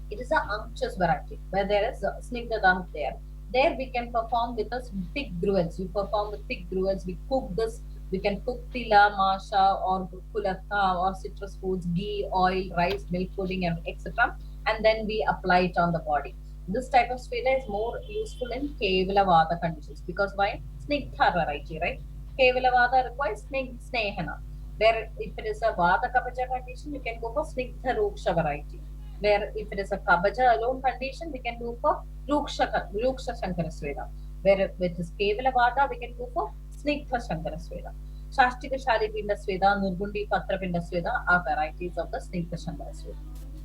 It is a unctuous variety where there is a Snigdha there. There we can perform with us thick gruels. We perform with thick gruels. We cook this. We can cook tila, masha, or kulata, or citrus foods, ghee, oil, rice, milk pudding, and etc. And then we apply it on the body. This type of Sweda is more useful in Kevala Vata conditions because why? Snigdha variety, right? Kevala Vata requires Snehana. Where if it is a Vata Kabaja condition, you can go for Snigdha Ruksha variety. Where if it is a Kabaja alone condition, we can go for Ruksha Shankara Sweda. Where with this Kevala Vata, we can go for Snigdha Shankara Sweda. Shastika Shali Pinda Sweda, Nurgundi Patra Pinda Sweda are varieties of the Snigdha Shankara Sweda.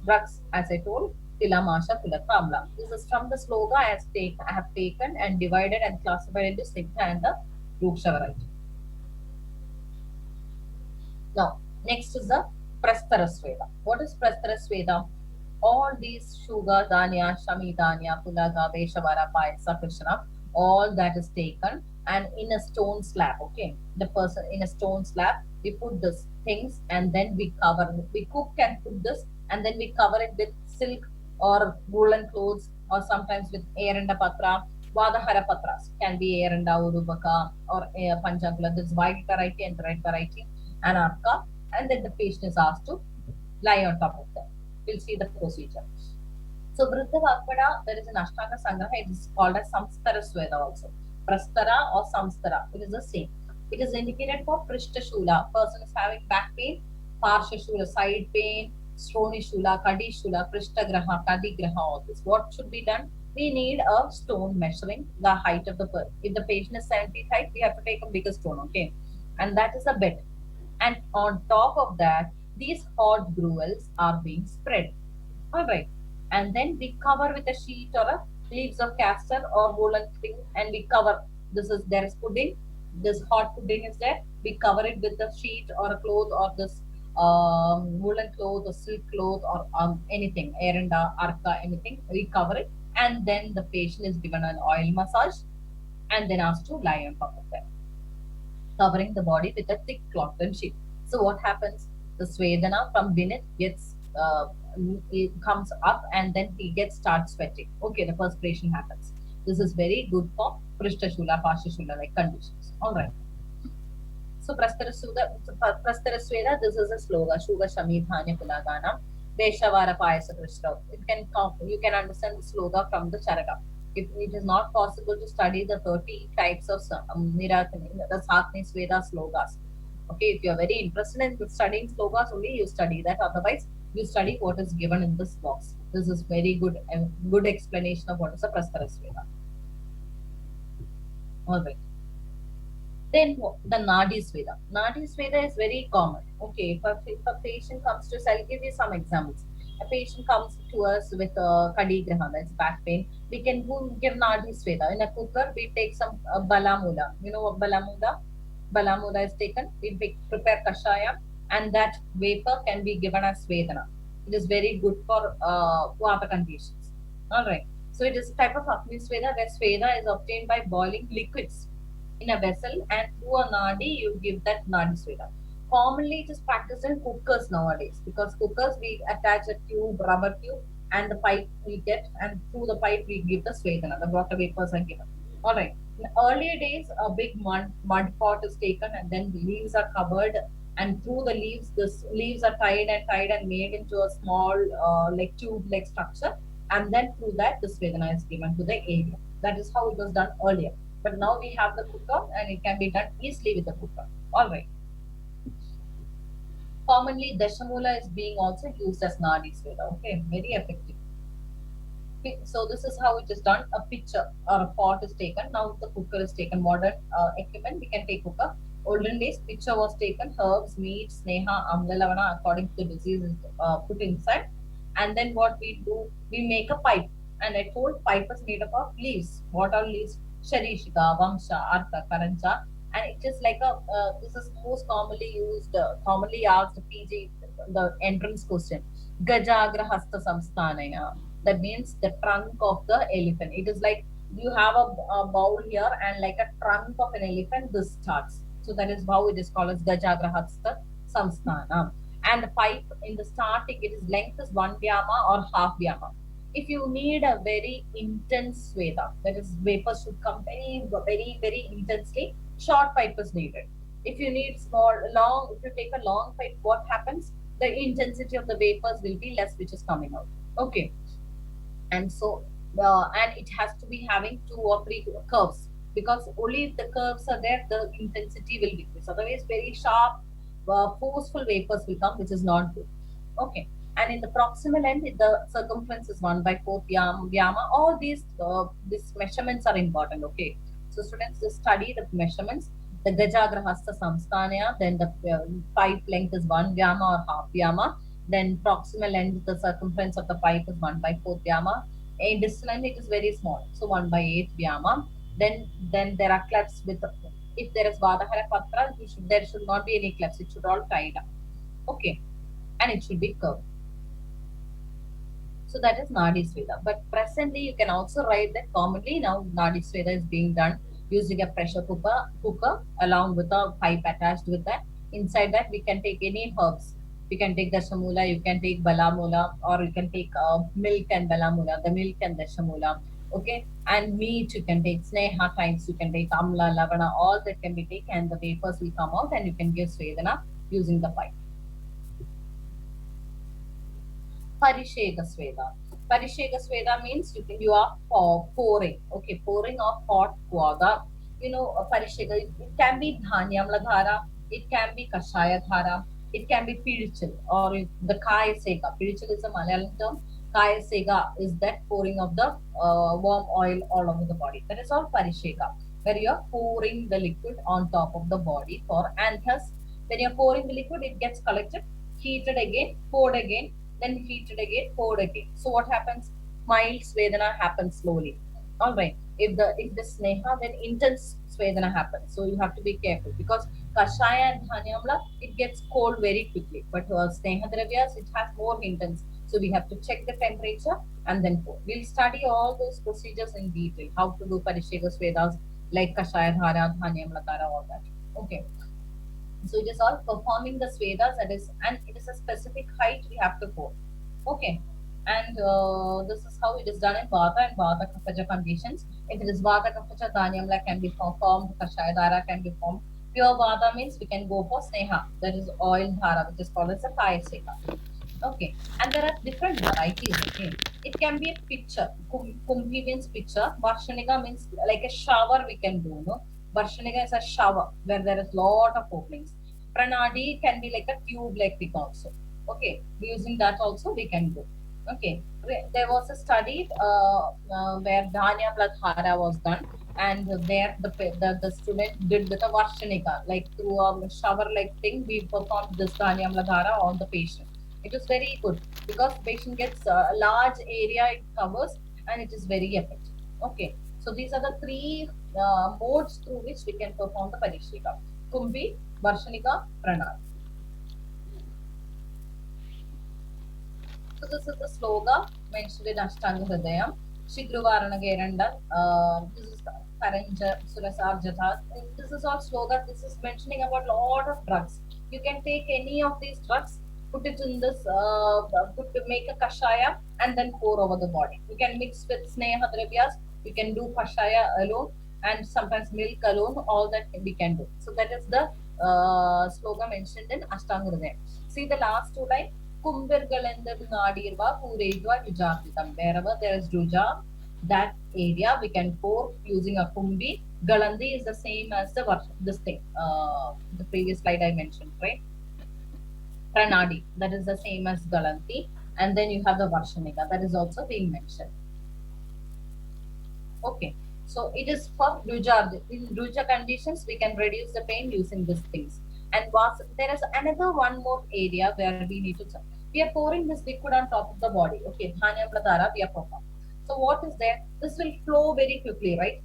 Drugs, as I told, Tila Masha Tila Kamla. This is from the sloga I have taken and divided and classified into Snigdha and the Ruksha variety. Now, next is the Prastara Sweda. What is Prastara Sweda? All these Shuga, Danya, Shami Danya, Pulaga, Veshavara, Payasa, Krishna, all that is taken and in a stone slab. Okay, the person in a stone slab, we put this things and then we cover, we cook and put this and then we cover it with silk or woolen clothes or sometimes with Eranda Patra. Vadahara Patras can be Eranda, Urubaka, or Panchakula. This white variety and red variety and Arka, and then the patient is asked to lie on top of them. We'll see the procedure. So Vriddha Vakpada, there is an Ashtanga Sangraha, it is called as Samstara Sweda also. Prastara or Samstara, it is the same. It is indicated for Prishta Shula, person is having back pain, Parsha Shula, side pain, Stroni Shula, Kadi Shula, Prishta Graha, Kadi Graha, all this. What should be done? We need a stone measuring the height of the person. If the patient is 7 feet height, we have to take a bigger stone, okay? And that is a bed. And on top of that, these hot gruels are being spread. All right. And then we cover with a sheet or a leaves of castor or woolen thing, and we cover. There is pudding. This hot pudding is there. We cover it with a sheet or a cloth or this woolen cloth or silk cloth or anything, eranda, arka, anything. We cover it, and then the patient is given an oil massage, and then asked to lie on top of that, covering the body with a thick cotton sheet. So what happens? The Svedana from beneath gets it comes up and then he gets start sweating. Okay, the perspiration happens. This is very good for Prishta Shula, Pasha Shula like conditions. All right. So Prastara Sweda, this is a sloga. Shuga Shami Dhanya Pulagana. Veshavara Payasa Krishna. You can understand the sloga from the Charaka. If it is not possible to study the 30 types of the Sakni Sweda slogas. Okay, if you are very interested in studying slogas only, you study that. Otherwise, you study what is given in this box. This is very good explanation of what is a Prastara Sweda. All right. Then the Nadi Sweda. Nadi Sweda is very common. Okay, if a patient comes to us, I'll give you some examples. A patient comes to us with kadigraha, that's back pain. We can give nadi sweda. In a cooker, we take some balamula. You know what balamula? Balamula is taken. We prepare kashaya, and that vapor can be given as svedana. It is very good for vata conditions. All right. So it is a type of Agni Sweda where Sweda is obtained by boiling liquids in a vessel, and through a nadi you give that nadi Sweda. Commonly it is practiced in cookers nowadays, because cookers we attach a tube, rubber tube, and the pipe we get, and through the pipe we give the Svedana, the water vapors are given. Alright. In earlier days, a big mud pot is taken, and then the leaves are covered, and through the leaves, the leaves are tied and made into a small like tube like structure, and then through that the Svedana is given to the area. That is how it was done earlier. But now we have the cooker, and it can be done easily with the cooker. All right. Commonly, Dashamula is being also used as Nadi Sweda. Okay, very effective. Okay, so this is how it is done. A pitcher or a pot is taken. Now the cooker is taken. Modern equipment, we can take cooker. Olden days, pitcher was taken. Herbs, meat, sneha, amla lavana, according to the disease, is put inside. And then what we do, we make a pipe. And I told pipe is made up of leaves. What are leaves? Sharishika, Vamsha, Artha, Karancha. And it is like a, this is most commonly used, commonly asked PG, the entrance question. Gajagra Hasta Samsthanaya. That means the trunk of the elephant. It is like you have a bowl here, and like a trunk of an elephant, this starts. So that is how it is called as Gajagrahasta Samstana. And the pipe in the starting, it is length is 1 vyama or half vyama. If you need a very intense Sveda, that is vapor should come very intensely, short pipe is needed. If you need if you take a long pipe, what happens? The intensity of the vapors will be less, which is coming out. Okay. And so and it has to be having 2 or 3 curves, because only if the curves are there, the intensity will decrease. Otherwise, very sharp, forceful vapors will come, which is not good. Okay. And in the proximal end, the circumference is 1/4 vyama. All these measurements are important. Okay. So students, just study the measurements. The gajagrahasta samsthanaya, then the pipe length is 1 vyama or half vyama. Then proximal end, the circumference of the pipe is 1/4 vyama. In distal end, it is very small, so 1/8 vyama. Then there are clefts with, if there is vadahara patra, there should not be any clefts. It should all tied up. Okay, and it should be curved. So that is Nadi Sweda. But presently, you can also write that commonly now Nadi Sweda is being done using a pressure cooker along with a pipe attached with that. Inside that, we can take any herbs. You can take dashamula, you can take balamula, or you can take milk and balamula, the milk and dashamula. Okay, and meat you can take sneha kinds, you can take amla, lavana, all that can be taken, and the vapors will come out, and you can give svedana using the pipe. Parishega Sweda. Parishega Sweda means you are pouring. Okay, pouring of hot water. You know, Parishega, it can be Dhanyamla Dhara, it can be Kashaya Dhara, it can be Pirichil, or the Kaya Sega. Pirichil is a Malayalam term. Kaya Sega is that pouring of the warm oil all over the body. That is all Parishega, where you are pouring the liquid on top of the body for, and thus when you are pouring the liquid, it gets collected, heated again, poured again, then heated again, poured again. So what happens? Mild Svedana happens slowly. All right. If the sneha, then intense Svedana happens. So you have to be careful, because Kashaya and Dhanyamla, it gets cold very quickly. But Sneha Dravyas, it has more intense. So we have to check the temperature and then pour. We'll study all those procedures in detail, how to do Parishega Svedas like Kashaya Dhara, Dhanyamla Dhara, all that. Okay. So it is all performing the Svedas, that is, and it is a specific height we have to pour. Okay. And this is how it is done in Vata and Vata Kapacha conditions. If it is Vata Kapacha, Dhanyamla can be formed, Kashaya Dhara can be formed. Pure Vata means we can go for Sneha, that is oil Dhara, which is called as a Kaya Seka. Okay, and there are different varieties. Okay, it can be a picture. Kumbhi means picture. Varshanika means like a shower we can do. No, Varshanika is a shower where there is lot of openings. Pranadi can be like a tube-like thing also. Okay, using that also we can do. Okay, there was a study where Dhanya Bladhara was done, and there the student did with a Varshanika, like through a shower-like thing, we performed this Dhanya Bladhara on the patient. It is very good because the patient gets a large area it covers and it is very effective. Okay, so these are the three modes through which we can perform the Parishika: Kumbi, Varshanika, Pranal. So this is the sloga mentioned in Ashtanga Hridayam. Shigruvarana Geranda, this is Karanja Surasar Jatha. This is all sloga. This is mentioning about a lot of drugs. You can take any of these drugs, put it in this, put to make a kashaya and then pour over the body. You can mix with sneha dravyas. You can do kashaya alone and sometimes milk alone. All that we can do. So that is the sloga mentioned in Ashtanga Hridayam. See the last two lines. Kumbirgalendu Nadirva Purejwa Rujapitam. Wherever there is Ruja, that area we can pour using a kumbi. Galandi is the same as this thing, the previous slide I mentioned, right? Pranadi, that is the same as Galanti. And then you have the Varshanika, that is also being mentioned. Okay, so it is for Ruja. In Ruja conditions, we can reduce the pain using these things. And there is another one more area where we need to check. We are pouring this liquid on top of the body. Okay, Dhanya Pradhara, we are pouring. So what is there? This will flow very quickly, right?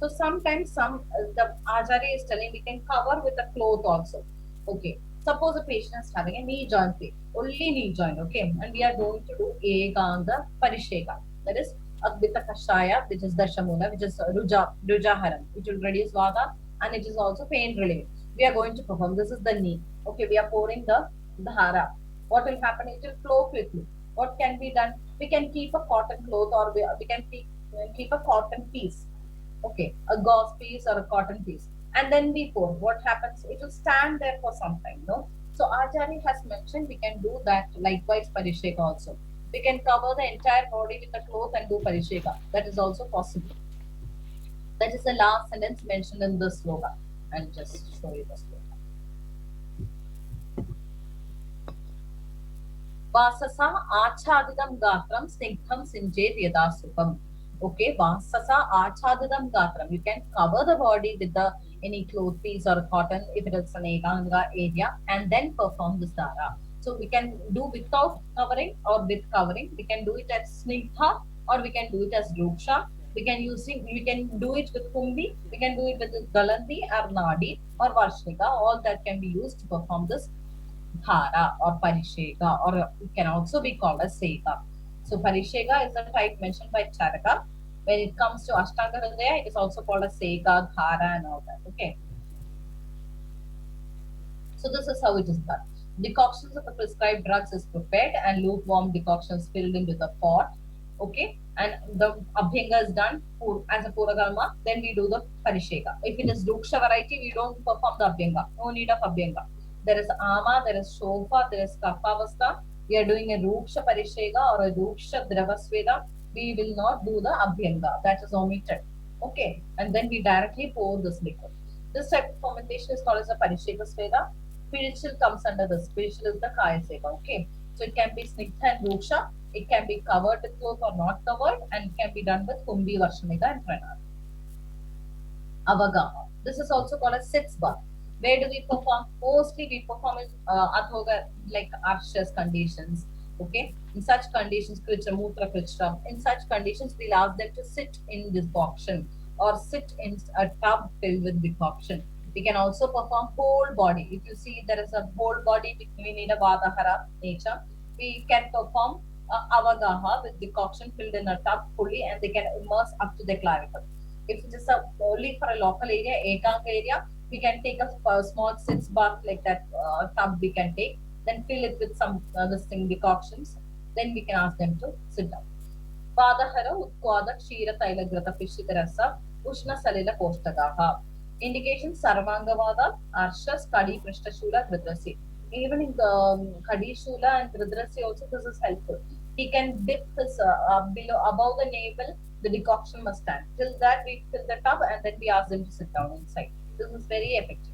So sometimes the Acharya is telling we can cover with a cloth also. Okay. Suppose a patient is having a knee joint pain, only knee joint, okay, and we are going to do Ekanga Parisheka. That is Advita Kashaya, which is Dashamuna, which is Rujaharam, which will reduce Vata and it is also pain relief. We are going to perform. This is the knee. Okay, we are pouring the Dhara. What will happen? It will flow quickly. What can be done? We can keep a cotton cloth or we can keep a cotton piece. Okay, a gauze piece or a cotton piece. And then we pour. What happens? It will stand there for some time, no? So Acharya has mentioned we can do that likewise Parisheka also. We can cover the entire body with a cloth and do Parisheka. That is also possible. That is the last sentence mentioned in this sloka. I'll just show you the sloka. Vasasa achadidam gatram snigdham sinjet yada supam. Okay, Vasasa achadidam gatram. You can cover the body with the any cloth piece or cotton if it is an ekanga area and then perform this dhara. So we can do without covering or with covering. We can do it as snigdha or we can do it as ruksha. We can do it with kumbi. We can do it with galandi or nadi or varshnika. All that can be used to perform this dhara or parisheka, or it can also be called as seka. So parisheka is the type mentioned by Charaka. When it comes to Ashtanga Hridaya, it is also called as seka, dhara and all that. Okay. So this is how it is done. Decoctions of the prescribed drugs is prepared and lukewarm decoctions filled into the pot. Okay. And the abhyanga is done as a purakarma. Then we do the parisheka. If it is duksha variety, we don't perform the abhyanga. No need of abhyanga. There is ama, there is shofa, there is kapavasta. We are doing a ruksha parisheka or a ruksha dravasveda. We will not do the abhyanga. That is omitted. Okay. And then we directly pour this liquid. This type of fermentation is called as a parisheka sveda. Spiritual comes under the spiritual is the kaya seva. Okay. So it can be snigdha and ruksha. It can be covered with cloth or not covered, and it can be done with kumbi, varshamika, and pranal. Avagaha. This is also called as sits bath. Where do we perform? Mostly we perform in adhoga, like arshas conditions. Okay. In such conditions, kritra, mutra, kritra. In such conditions, we'll ask them to sit in this decoction or sit in a tub filled with decoction. We can also perform whole body. If you see there is a whole body, we need a vadahara nature. We can perform avagaha with decoction filled in a tub fully and they can immerse up to the clavicle. If it is only for a local area, ekang area, we can take a small sits bath like that tub we can take, then fill it with some this thing decoctions. Then we can ask them to sit down. Vadahara Utkvada Kshira Tailagrata Pishitarasa Ushna Salila Kostagaha. Indications Sarvangavada, Arshas, Kadi, Krishtashula, Dridrasi. Even in the Kadi Shula and Dridrasi also this is helpful. He can dip his below above the navel, the decoction must stand. Till that we fill the tub and then we ask them to sit down inside. This is very effective.